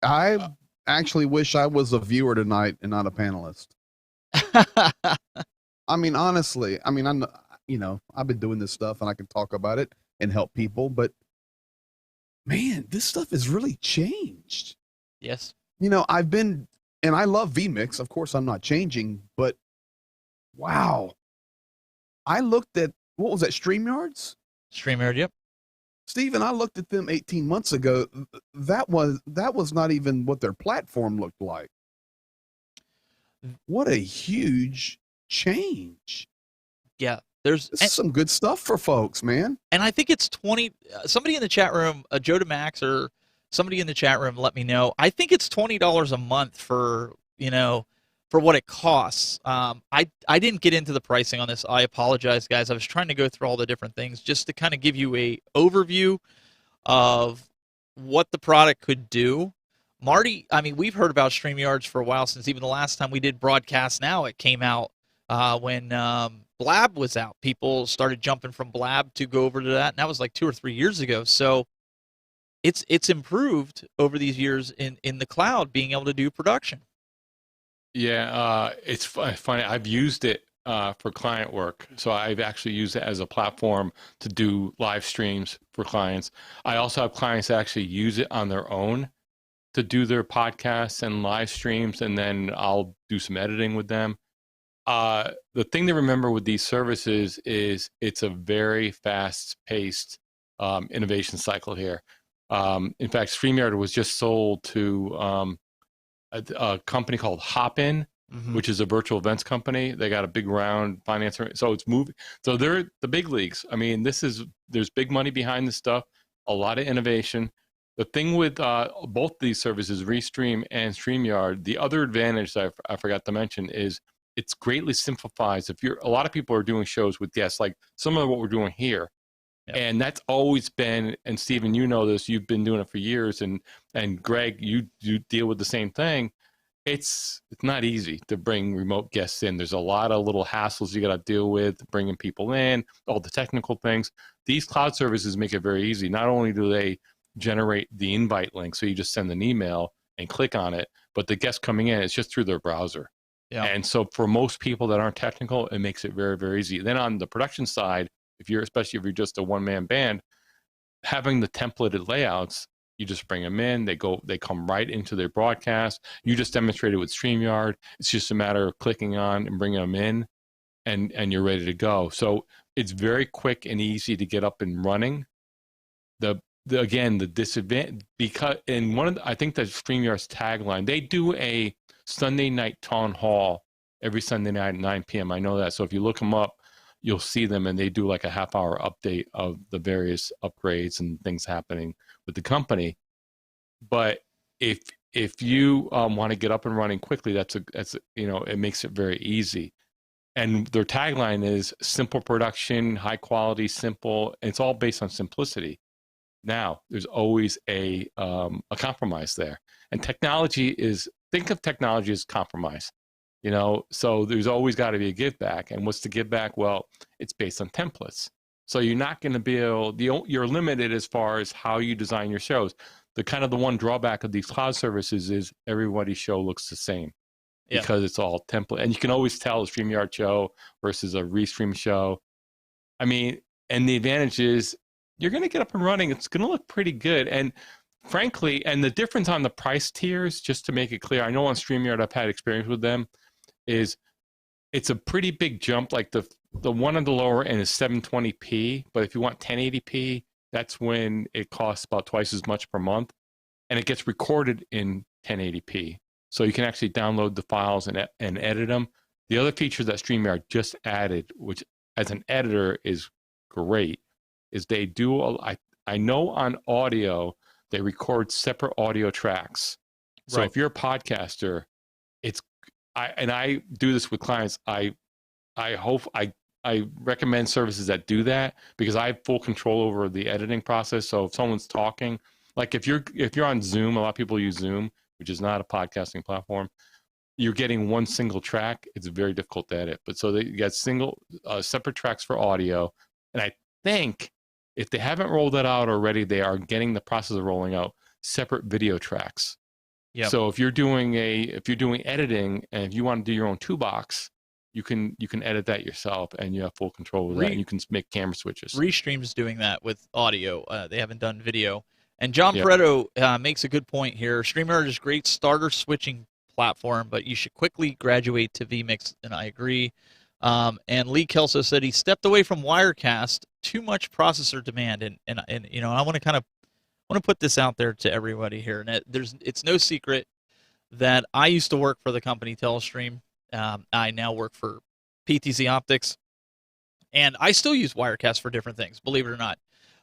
I actually wish I was a viewer tonight and not a panelist. I mean, honestly, I mean, I've been doing this stuff and I can talk about it and help people, but man, this stuff has really changed. Yes. I've been, and I love vMix. Of course, I'm not changing, but wow. I looked at, what was that, StreamYards? StreamYard, yep. Steven, I looked at them 18 months ago. That was not even what their platform looked like. What a huge change. Yeah, this is some good stuff for folks, man. And I think it's 20. Somebody in the chat room, Joe DeMax or somebody in the chat room, let me know. I think it's $20 a month for for what it costs. I didn't get into the pricing on this. I apologize, guys. I was trying to go through all the different things just to kind of give you a overview of what the product could do. Marty, I mean, we've heard about StreamYards for a while, since even the last time we did Broadcast Now, it came out when Blab was out. People started jumping from Blab to go over to that, and that was like 2 or 3 years ago. So it's improved over these years in the cloud, being able to do production. Yeah, it's funny. I've used it for client work. So I've actually used it as a platform to do live streams for clients. I also have clients that actually use it on their own to do their podcasts and live streams, and then I'll do some editing with them. The thing to remember with these services is it's a very fast-paced innovation cycle here. In fact, StreamYard was just sold to a company called Hopin, which is a virtual events company. They got a big round financing, so it's moving. So they're the big leagues. I mean, there's big money behind this stuff, a lot of innovation. The thing with both these services, Restream and StreamYard, the other advantage that I forgot to mention is it's greatly simplifies. A lot of people are doing shows with guests, like some of what we're doing here. Yep. And that's always been, and Stephen, you know this, you've been doing it for years, and Greg, you deal with the same thing. it's not easy to bring remote guests in. There's a lot of little hassles you got to deal with bringing people in, all the technical things. These cloud services make it very easy. Not only do they generate the invite link, so you just send an email and click on it, but the guest coming in, it's just through their browser. Yeah. And so for most people that aren't technical, it makes it very, very easy. Then on the production side, especially if you're just a one-man band, having the templated layouts, you just bring them in, they come right into their broadcast. You just demonstrated with StreamYard. It's just a matter of clicking on and bringing them in, and you're ready to go. So it's very quick and easy to get up and running. Again, the disadvantage, because I think that StreamYard's tagline, they do a Sunday night town hall every Sunday night at 9 p.m. I know that. So if you look them up, you'll see them, and they do like a half-hour update of the various upgrades and things happening with the company. But if you want to get up and running quickly, that's it makes it very easy. And their tagline is simple production, high quality, simple. And it's all based on simplicity. Now, there's always a compromise there, and think of technology as compromise. So there's always got to be a give back. And what's the give back? Well, it's based on templates. So you're not going to be you're limited as far as how you design your shows. The one drawback of these cloud services is everybody's show looks the same because it's all template. And you can always tell a StreamYard show versus a Restream show. I mean, and the advantage is you're going to get up and running. It's going to look pretty good. And frankly, and the difference on the price tiers, just to make it clear, I know on StreamYard I've had experience with them, is it's a pretty big jump. Like the one on the lower end is 720p, but if you want 1080p, that's when it costs about twice as much per month, and it gets recorded in 1080p. So you can actually download the files and edit them. The other feature that StreamYard just added, which as an editor is great, is they do, I know on audio, they record separate audio tracks. So if you're a podcaster, I do this with clients. I recommend services that do that because I have full control over the editing process. So if someone's talking, like if you're on Zoom, a lot of people use Zoom, which is not a podcasting platform. You're getting one single track. It's very difficult to edit. But so you got separate tracks for audio. And I think if they haven't rolled that out already, they are getting the process of rolling out separate video tracks. Yep. So if you're doing editing and if you want to do your own toolbox, you can edit that yourself and you have full control of that, and you can make camera switches. Restream's doing that with audio. They haven't done video. And John Pareto makes a good point here. StreamYard is a great starter switching platform, but you should quickly graduate to vMix, and I agree. And Lee Kelso said he stepped away from Wirecast, too much processor demand, and I want to put this out there to everybody here. And it's no secret that I used to work for the company Telestream. I now work for PTZ Optics, and I still use Wirecast for different things, believe it or not.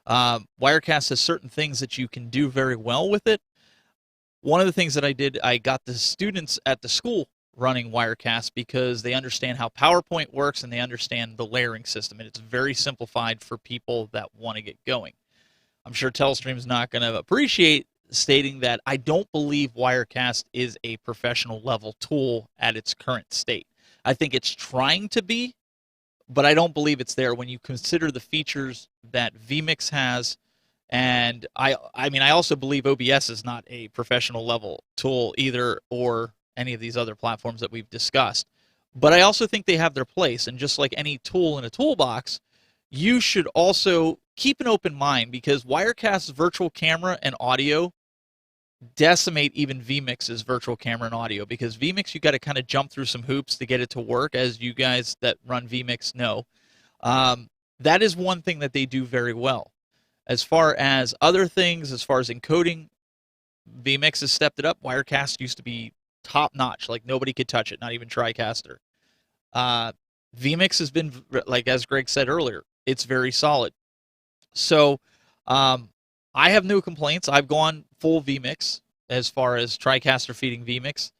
Wirecast has certain things that you can do very well with it. One of the things that I did, I got the students at the school running Wirecast because they understand how PowerPoint works and they understand the layering system, and it's very simplified for people that want to get going. I'm sure Telestream's not going to appreciate stating that I don't believe Wirecast is a professional level tool at its current state. I think it's trying to be, but I don't believe it's there when you consider the features that vMix has. And I also believe OBS is not a professional level tool either, or any of these other platforms that we've discussed. But I also think they have their place, and just like any tool in a toolbox, you should also keep an open mind, because Wirecast's virtual camera and audio decimate even vMix's virtual camera and audio, because vMix, you got to kind of jump through some hoops to get it to work, as you guys that run vMix know. That is one thing that they do very well. As far as other things, as far as encoding, vMix has stepped it up. Wirecast used to be top-notch, like nobody could touch it, not even TriCaster. vMix has been, like as Greg said earlier, it's very solid. So I have no complaints. I've gone full vMix as far as TriCaster feeding vMix.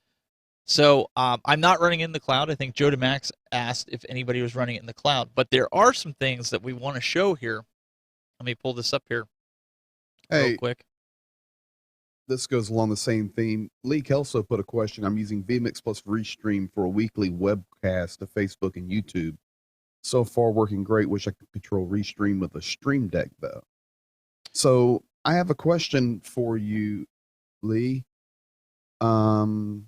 So I'm not running in the cloud. I think Joe DeMax asked if anybody was running it in the cloud. But there are some things that we want to show here. Let me pull this up here real quick. this goes along the same theme. Lee Kelso put a question. I'm using vMix plus Restream for a weekly webcast to Facebook and YouTube. So far, working great. Wish I could control Restream with a Stream Deck, though. So I have a question for you, Lee. So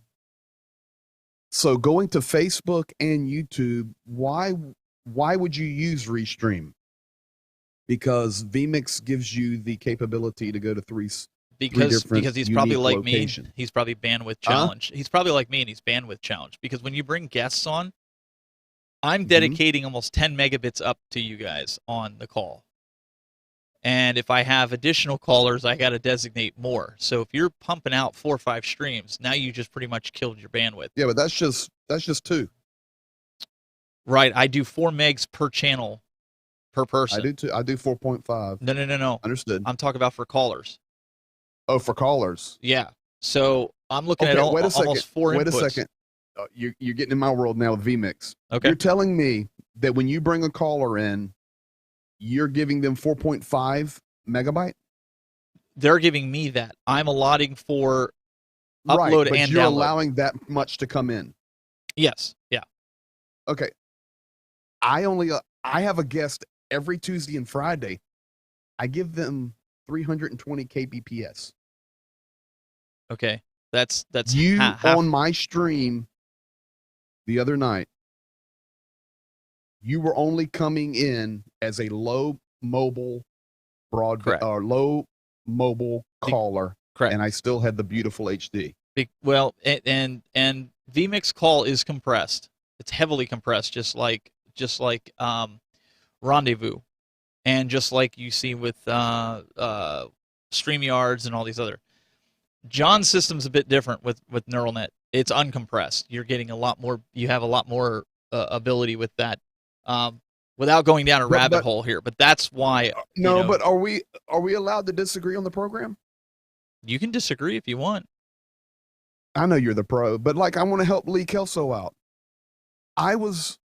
going to Facebook and YouTube, why would you use Restream? Because vMix gives you the capability to go to three because different he's probably unique like locations. me. He's probably bandwidth challenged. He's probably like me, and he's bandwidth challenged. Because when you bring guests on, I'm dedicating almost 10 megabits up to you guys on the call. And if I have additional callers, I got to designate more. So if you're pumping out 4 or 5 streams, now you just pretty much killed your bandwidth. Yeah, but that's just 2. Right. I do 4 megs per channel per person. I do too. I do 4.5. No. Understood. I'm talking about for callers. Oh, for callers. Yeah. So I'm looking at wait a second. almost 4 inputs. Wait a second. You're getting in my world now with vMix. Okay. You're telling me that when you bring a caller in, you're giving them 4.5 megabyte? They're giving me that. I'm allotting for Right, upload but and you're download. allowing that much to come in. Yes. Yeah. Okay. I have a guest every Tuesday and Friday. I give them 320 kbps. Okay. That's You half. on my stream the other night, you were only coming in as a low mobile Correct. or low mobile caller, Correct. and I still had the beautiful HD. Well, and vMix call is compressed. It's heavily compressed, just like Rendezvous, and just like you see with StreamYards and all these other. John's system's a bit different with neural net. It's uncompressed. You're getting a lot more. You have a lot more ability with that. Without going down a rabbit hole here, but that's why. No, but are we allowed to disagree on the program? You can disagree if you want. I know you're the pro, but like I want to help Lee Kelso out. I was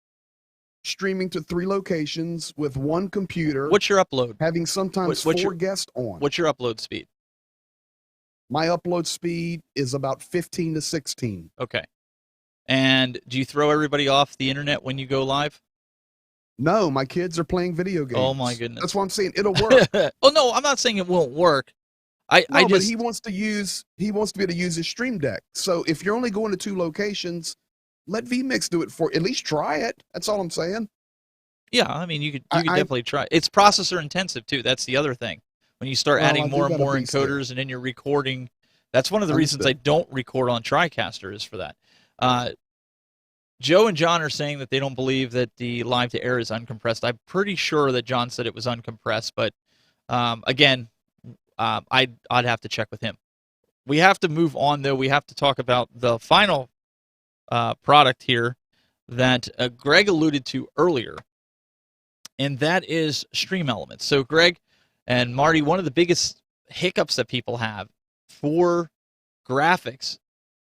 streaming to 3 locations with 1 computer. What's your upload? Having sometimes what's 4 your- guests on. What's your upload speed? My upload speed is about 15 to 16. Okay. And do you throw everybody off the internet when you go live? No, my kids are playing video games. Oh my goodness. That's why I'm saying it'll work. Oh no, I'm not saying it won't work. But he wants to be able to use his Stream Deck. So if you're only going to 2 locations, let vMix do it for at least try it. That's all I'm saying. Yeah, I mean you could definitely try. It's processor intensive too. That's the other thing. When you start Well, I adding do more and gotta more be still. encoders and then you're recording, that's one of the reasons I Understood. don't record on TriCaster is for that. Joe and John are saying that they don't believe that the live to air is uncompressed. I'm pretty sure that John said it was uncompressed, but again, I'd have to check with him. We have to move on though. We have to talk about the final product here that Greg alluded to earlier, and that is Stream Elements. So Greg and Marty, one of the biggest hiccups that people have for graphics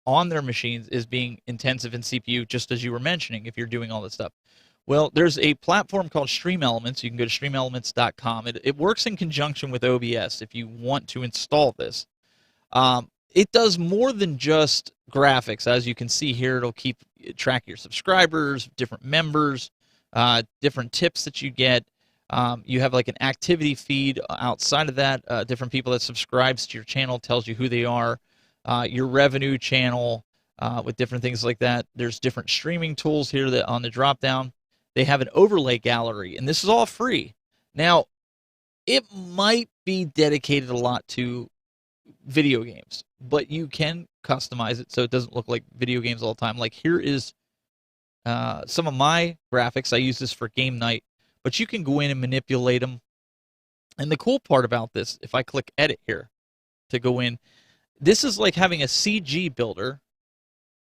on their machines is being intensive in CPU, just as you were mentioning, if you're doing all this stuff. Well, there's a platform called Stream Elements. You can go to streamelements.com. It works in conjunction with OBS if you want to install this. It does more than just graphics. As you can see here, it'll keep track of your subscribers, different members, different tips that you get. You have like an activity feed outside of that. Different people that subscribes to your channel tells you who they are. Your revenue channel with different things like that. There's different streaming tools here that on the drop down. They have an overlay gallery, and this is all free. Now, it might be dedicated a lot to video games, but you can customize it so it doesn't look like video games all the time. Like here is some of my graphics. I use this for game night, but you can go in and manipulate them. And the cool part about this, if I click edit here to go in, this is like having a CG builder,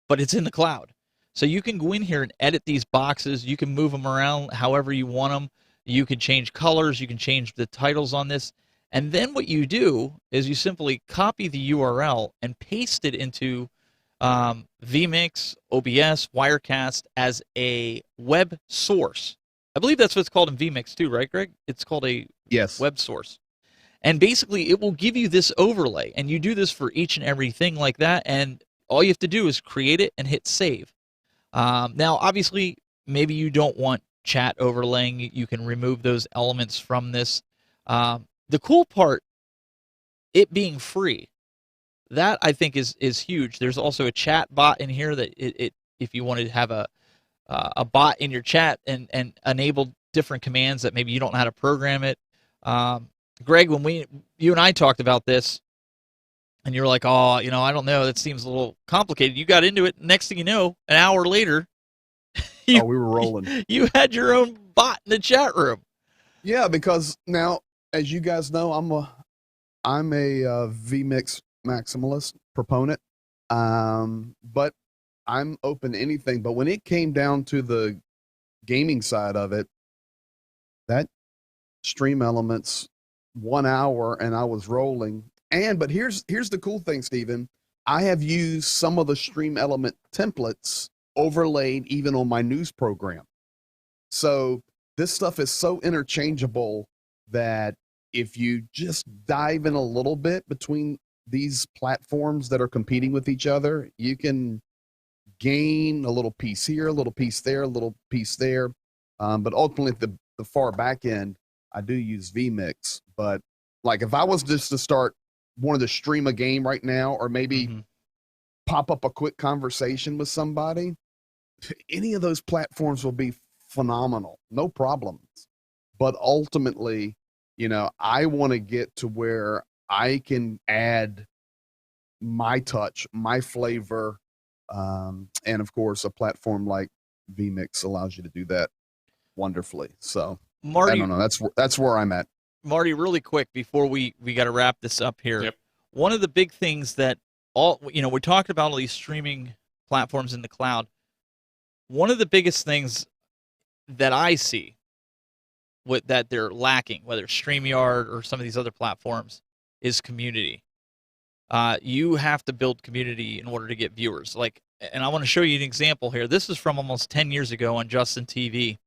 but it's in the cloud. So you can go in here and edit these boxes. You can move them around however you want them. You can change colors. You can change the titles on this. And then what you do is you simply copy the URL and paste it into vMix, OBS, Wirecast as a web source. I believe that's what it's called in vMix too, right, Greg? It's called a Yes. web source. And basically, it will give you this overlay, and you do this for each and everything like that, and all you have to do is create it and hit save. Now, obviously, maybe you don't want chat overlaying. You can remove those elements from this. The cool part, it being free, that I think is huge. There's also a chat bot in here that if you wanted to have a bot in your chat and enable different commands that maybe you don't know how to program it. Greg, when you and I talked about this, and you're like, oh, I don't know, that seems a little complicated. You got into it. Next thing you know, an hour later, we were rolling. You had your own bot in the chat room. Yeah, because now, as you guys know, I'm a vMix maximalist proponent, but I'm open to anything. But when it came down to the gaming side of it, that Stream Elements 1 hour and I was rolling. But here's the cool thing, Stephen. I have used some of the Stream Element templates overlaid even on my news program. So this stuff is so interchangeable that if you just dive in a little bit between these platforms that are competing with each other, you can gain a little piece here, a little piece there, a little piece there. But ultimately, the far back end, I do use vMix. But like if I was just to start wanting to stream a game right now, or maybe pop up a quick conversation with somebody, any of those platforms will be phenomenal, no problems. But ultimately, I want to get to where I can add my touch, my flavor, and of course, a platform like vMix allows you to do that wonderfully. So, Marty, I don't know. That's where I'm at. Marty, really quick before we got to wrap this up here. Yep. One of the big things that we talked about all these streaming platforms in the cloud. One of the biggest things that I see that they're lacking, whether it's StreamYard or some of these other platforms, is community. You have to build community in order to get viewers. And I want to show you an example here. This is from almost 10 years ago on Justin TV.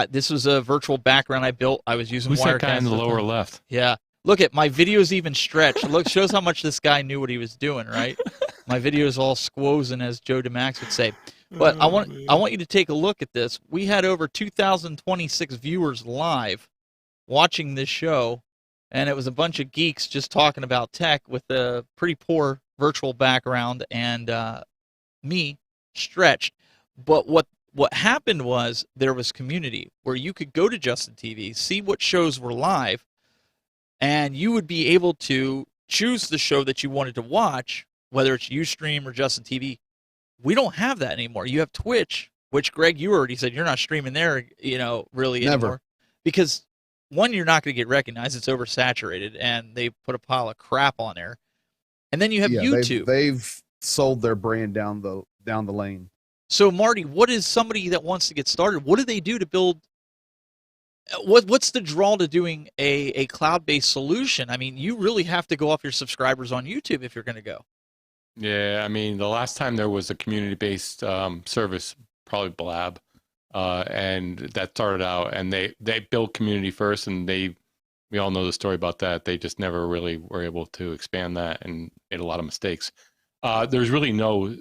This was a virtual background I built. I was using Who's Wirecast. that guy in the lower left? Yeah. Look at my videos even stretched. Look, shows how much this guy knew what he was doing, right? My video is all squozen, as Joe DeMax would say. But I want you to take a look at this. We had over 2,026 viewers live watching this show, and it was a bunch of geeks just talking about tech with a pretty poor virtual background and me stretched. But what happened was there was community where you could go to Justin TV, see what shows were live, and you would be able to choose the show that you wanted to watch, whether it's Ustream or Justin TV. We don't have that anymore. You have Twitch, which, Greg, you already said you're not streaming there, really Never. anymore. Because, one, you're not going to get recognized. It's oversaturated, and they put a pile of crap on there. And then you have YouTube. They've sold their brand down the lane. So, Marty, what is somebody that wants to get started? What do they do to build? What's the draw to doing a cloud-based solution? I mean, you really have to go off your subscribers on YouTube if you're going to go. Yeah, I mean, the last time there was a community-based service, probably Blab, and that started out, and they built community first, and we all know the story about that. They just never really were able to expand that and made a lot of mistakes. There's really no,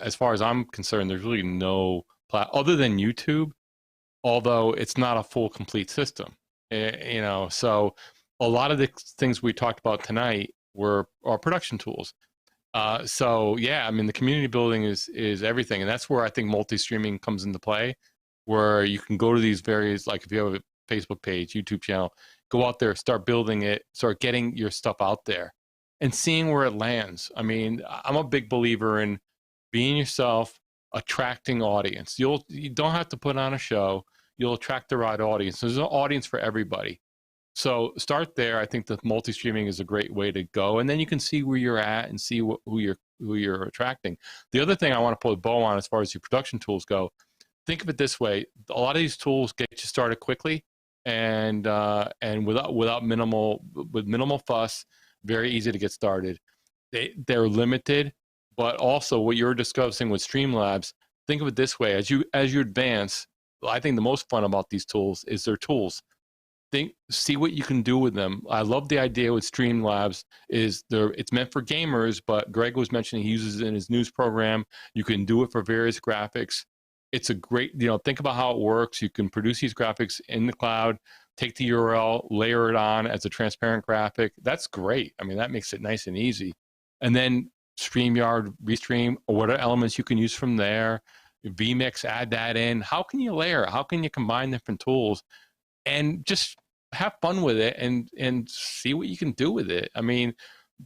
as far as I'm concerned, there's really no other than YouTube, although it's not a full, complete system. So a lot of the things we talked about tonight are production tools. So yeah, I mean, the community building is everything, and that's where I think multi-streaming comes into play, where you can go to these various, like if you have a Facebook page, YouTube channel, go out there, start building it, start getting your stuff out there, and seeing where it lands. I mean, I'm a big believer in being yourself, attracting audience. You don't have to put on a show. You'll attract the right audience. There's an audience for everybody. So start there. I think the multi-streaming is a great way to go, and then you can see where you're at and see who you're attracting. The other thing I want to put a bow on as far as your production tools go, think of it this way: a lot of these tools get you started quickly, and without minimal fuss, very easy to get started. They're limited, but also what you're discussing with Streamlabs. Think of it this way: as you advance, I think the most fun about these tools is their tools. see what you can do with them. I love the idea with Streamlabs it's meant for gamers, but Greg was mentioning he uses it in his news program. You can do it for various graphics. It's a great, think about how it works. You can produce these graphics in the cloud, take the URL, layer it on as a transparent graphic. That's great. I mean, that makes it nice and easy. And then StreamYard, Restream, or what elements you can use from there. vMix, add that in. How can you layer? How can you combine different tools and just have fun with it and see what you can do with it? I mean,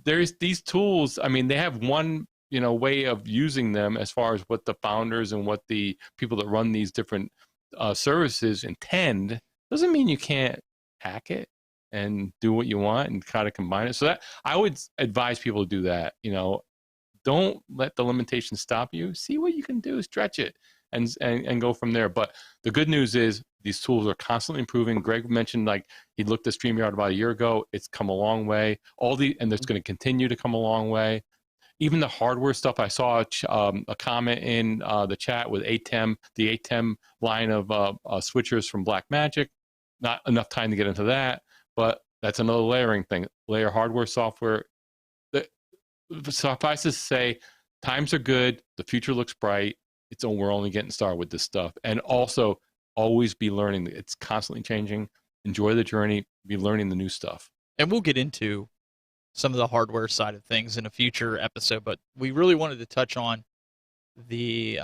there's these tools. I mean, they have one way of using them as far as what the founders and what the people that run these different services intend. Doesn't mean you can't hack it and do what you want and kind of combine it. So that I would advise people to do that. Don't let the limitations stop you. See what you can do, stretch it, and go from there. But the good news is these tools are constantly improving. Greg mentioned like he looked at StreamYard about a year ago. It's come a long way. And it's going to continue to come a long way. Even the hardware stuff, I saw a comment in the chat with ATEM, the ATEM line of switchers from Blackmagic. Not enough time to get into that, but that's another layering thing. Layer hardware, software. Suffice to say, times are good. The future looks bright. We're only getting started with this stuff. And also, always be learning. It's constantly changing. Enjoy the journey. Be learning the new stuff. And we'll get into some of the hardware side of things in a future episode, but we really wanted to touch on the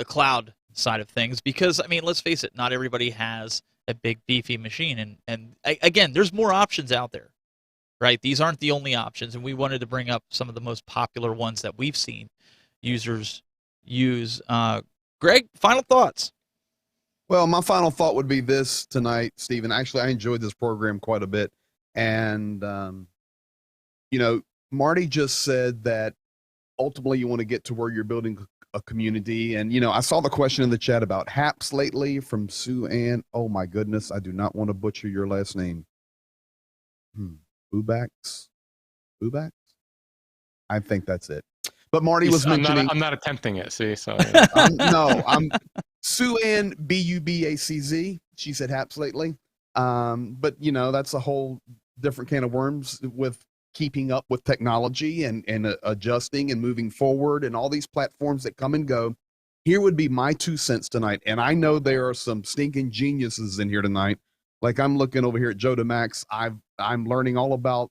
cloud side of things because, I mean, let's face it, not everybody has a big beefy machine, and again, there's more options out there, right? These aren't the only options, and we wanted to bring up some of the most popular ones that we've seen users use. Greg, final thoughts? Well, my final thought would be this tonight, Stephen. Actually, I enjoyed this program quite a bit, and Marty just said that ultimately you want to get to where you're building a community. And, I saw the question in the chat about Haps lately from Sue Ann. Oh my goodness. I do not want to butcher your last name. Bubax? I think that's it. But Marty was mentioning. I'm not attempting it. See, so I'm Sue Ann Bubacz. She said Haps lately. But that's a whole different can of worms with keeping up with technology and adjusting and moving forward and all these platforms that come and go. Here would be my 2 cents tonight. And I know there are some stinking geniuses in here tonight. Like I'm looking over here at Joe DeMax. I'm learning all about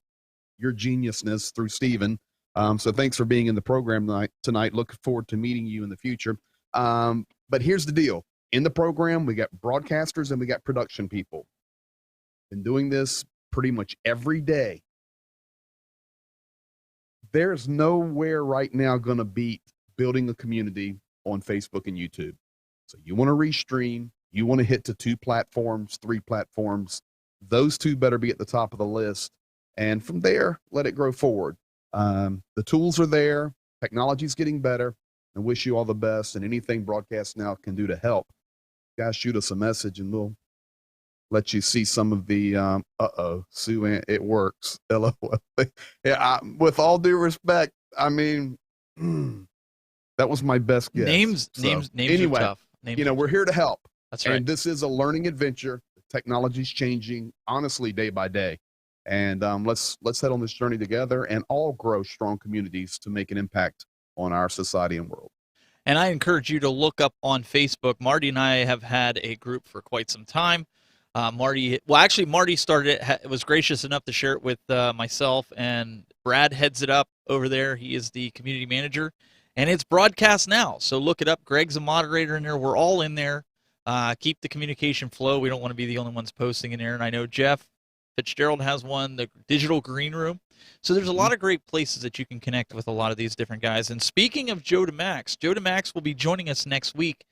your geniusness through Stephen. So thanks for being in the program tonight. Looking forward to meeting you in the future. But here's the deal. In the program, we got broadcasters and we got production people. Been doing this pretty much every day. There's nowhere right now going to beat building a community on Facebook and YouTube. So you want to restream, you want to hit to 2 platforms, 3 platforms. Those 2 better be at the top of the list. And from there, let it grow forward. The tools are there. Technology's getting better. I wish you all the best. And anything Broadcast Now can do to help, guys, shoot us a message and we'll let you see some of the Sue Ann, it works. LOL. Yeah, with all due respect, I mean, that was my best guess. Names anyway, are tough. We're here to help. That's right. And this is a learning adventure. Technology's changing, honestly, day by day. And let's head on this journey together and all grow strong communities to make an impact on our society and world. And I encourage you to look up on Facebook. Marty and I have had a group for quite some time. Marty started it, was gracious enough to share it with myself, and Brad heads it up over there. He is the community manager, and it's Broadcast Now. So look it up. Greg's a moderator in there. We're all in there. Keep the communication flow. We don't want to be the only ones posting in there. And I know Jeff Fitzgerald has one, the Digital Green Room. So there's a lot of great places that you can connect with a lot of these different guys. And speaking of Joe DeMax will be joining us next week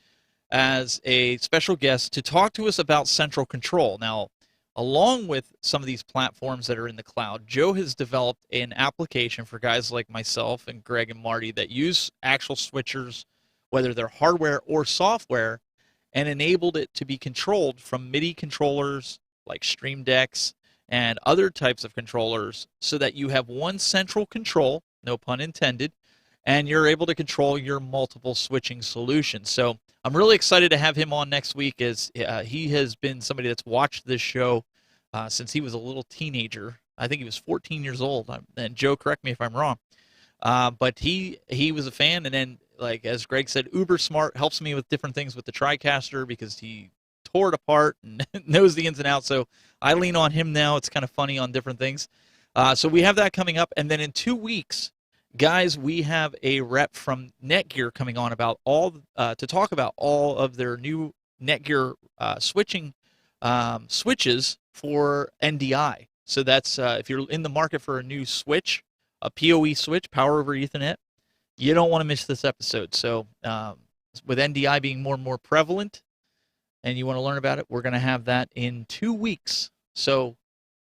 as a special guest to talk to us about central control. Now, along with some of these platforms that are in the cloud, Joe has developed an application for guys like myself and Greg and Marty that use actual switchers, whether they're hardware or software, and enabled it to be controlled from MIDI controllers like Stream Decks and other types of controllers, so that you have one central control, no pun intended, and you're able to control your multiple switching solutions. So I'm really excited to have him on next week, as he has been somebody that's watched this show since he was a little teenager. I think he was 14 years old. And Joe, correct me if I'm wrong. But he was a fan, and then, like as Greg said, uber smart, helps me with different things with the TriCaster because he tore it apart and knows the ins and outs. So I lean on him now. It's kind of funny on different things. So we have that coming up, and then in 2 weeks, guys, we have a rep from Netgear coming on about to talk about all of their new Netgear switches for NDI. So that's if you're in the market for a new switch, a PoE switch, Power over Ethernet, you don't want to miss this episode. So with NDI being more and more prevalent, and you want to learn about it, we're going to have that in 2 weeks. So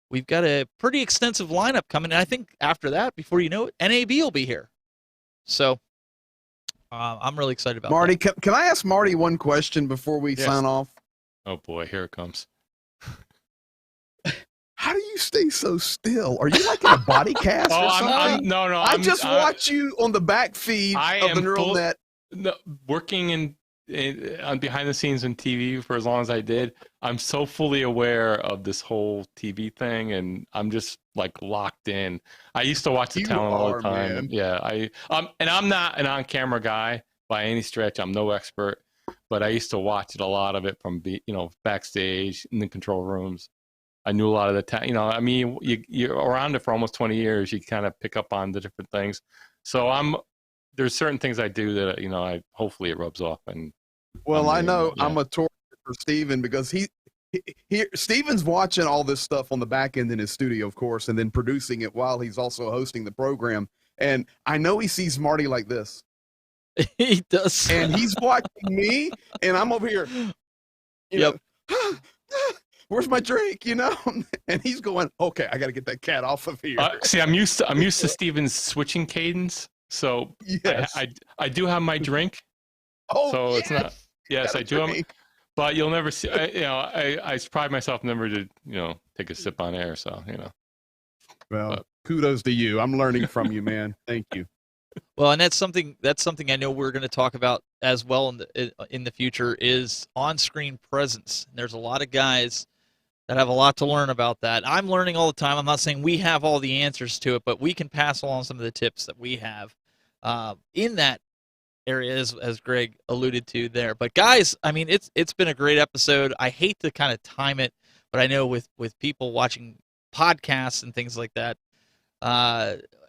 we've got a pretty extensive lineup coming, and I think after that, before you know it, NAB will be here. So I'm really excited about Marty, that. can I ask Marty one question before we sign off? Oh boy, here it comes. How do you stay so still? Are you like in a body cast or something? No. I just watch you on the back feed of the neural net. No, working on behind the scenes in TV for as long as I did, I'm so fully aware of this whole TV thing, and I'm just like locked in. I used to watch the talent all the time. Man. Yeah, and I'm not an on-camera guy by any stretch. I'm no expert, but I used to watch it, a lot of it from backstage in the control rooms. I knew a lot of the I mean, you're around it for almost 20 years. You kind of pick up on the different things. So there's certain things I do that I hopefully it rubs off. And I know I'm a torture for Steven because Steven's watching all this stuff on the back end in his studio, of course, and then producing it while he's also hosting the program. And I know he sees Marty like this. He does, and he's watching me, and I'm over here. You know, where's my drink? And he's going, okay, I got to get that cat off of here. See, I'm used to Steven's switching cadence, so yes. I do have my drink. Oh, so yes. It's not. Yes, I do have. But you'll never see. I pride myself never to take a sip on air. So Well, kudos to you. I'm learning from you, man. Thank you. Well, and that's something I know we're going to talk about as well in the future is on-screen presence. And there's a lot of guys that have a lot to learn about that. I'm learning all the time. I'm not saying we have all the answers to it, but we can pass along some of the tips that we have in that area, as Greg alluded to there. But guys, I mean, it's been a great episode. I hate to kind of time it, but I know with people watching podcasts and things like that,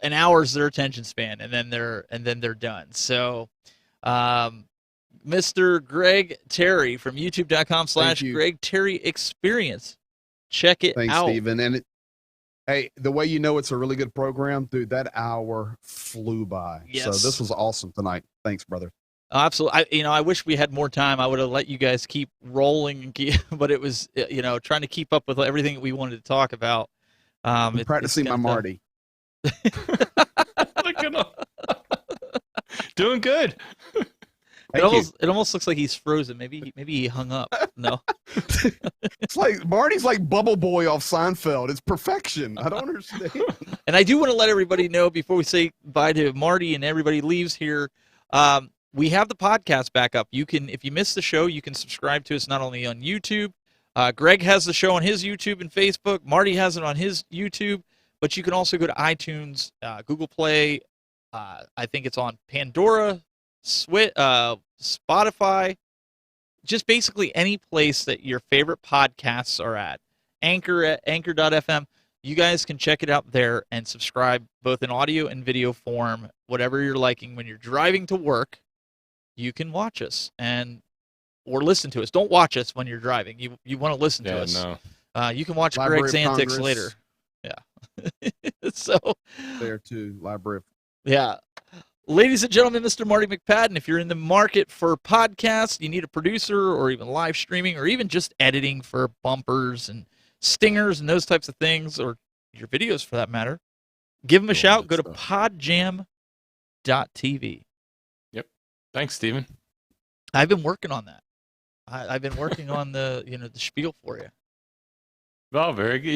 an hour's their attention span, and then they're done. So, Mr. Greg Terry from YouTube.com/Greg Terry Experience. Check it out. Thanks, Steven. And hey, the way it's a really good program, dude, that hour flew by. Yes. So this was awesome tonight. Thanks, brother. Absolutely. I wish we had more time. I would have let you guys keep rolling, but it was, trying to keep up with everything that we wanted to talk about. I'm practicing my Marty. Look at him. Doing good. It almost looks like he's frozen. Maybe he hung up. No. It's like Marty's like Bubble Boy off Seinfeld. It's perfection. I don't understand. And I do want to let everybody know before we say bye to Marty and everybody leaves here, we have the podcast back up. You can, if you missed the show, you can subscribe to us not only on YouTube. Greg has the show on his YouTube and Facebook. Marty has it on his YouTube. But you can also go to iTunes, Google Play. I think it's on Pandora, Spotify, just basically any place that your favorite podcasts are at. Anchor at anchor.fm. You guys can check it out there and subscribe both in audio and video form, whatever you're liking. When you're driving to work, you can watch us or listen to us. Don't watch us when you're driving. You want to listen to us. No. You can watch Library Greg's antics later. Yeah. So there too, Library. Yeah. Ladies and gentlemen, Mr. Marty McPadden, if you're in the market for podcasts, you need a producer or even live streaming or even just editing for bumpers and stingers and those types of things, or your videos for that matter, give them a shout. Go to podjam.tv. Yep. Thanks, Steven. I've been working on that. I've been working on the spiel for you. Well, very good.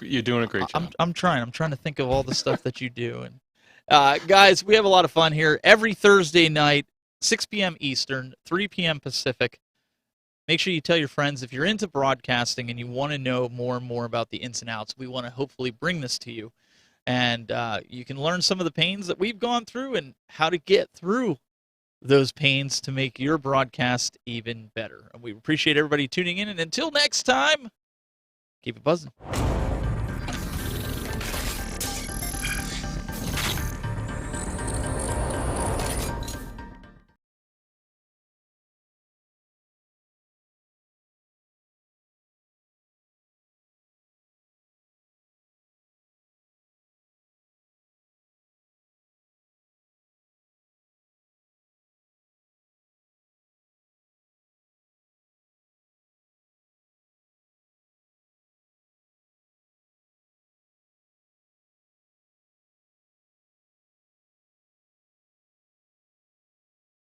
You're doing a great job. I'm trying. I'm trying to think of all the stuff that you do. And guys, we have a lot of fun here every Thursday night, 6 p.m. Eastern, 3 p.m. Pacific. make sure you tell your friends. If you're into broadcasting and you want to know more and more about the ins and outs, we want to hopefully bring this to you. And you can learn some of the pains that we've gone through and how to get through those pains to make your broadcast even better. And we appreciate everybody tuning in. And until next time, keep it buzzing.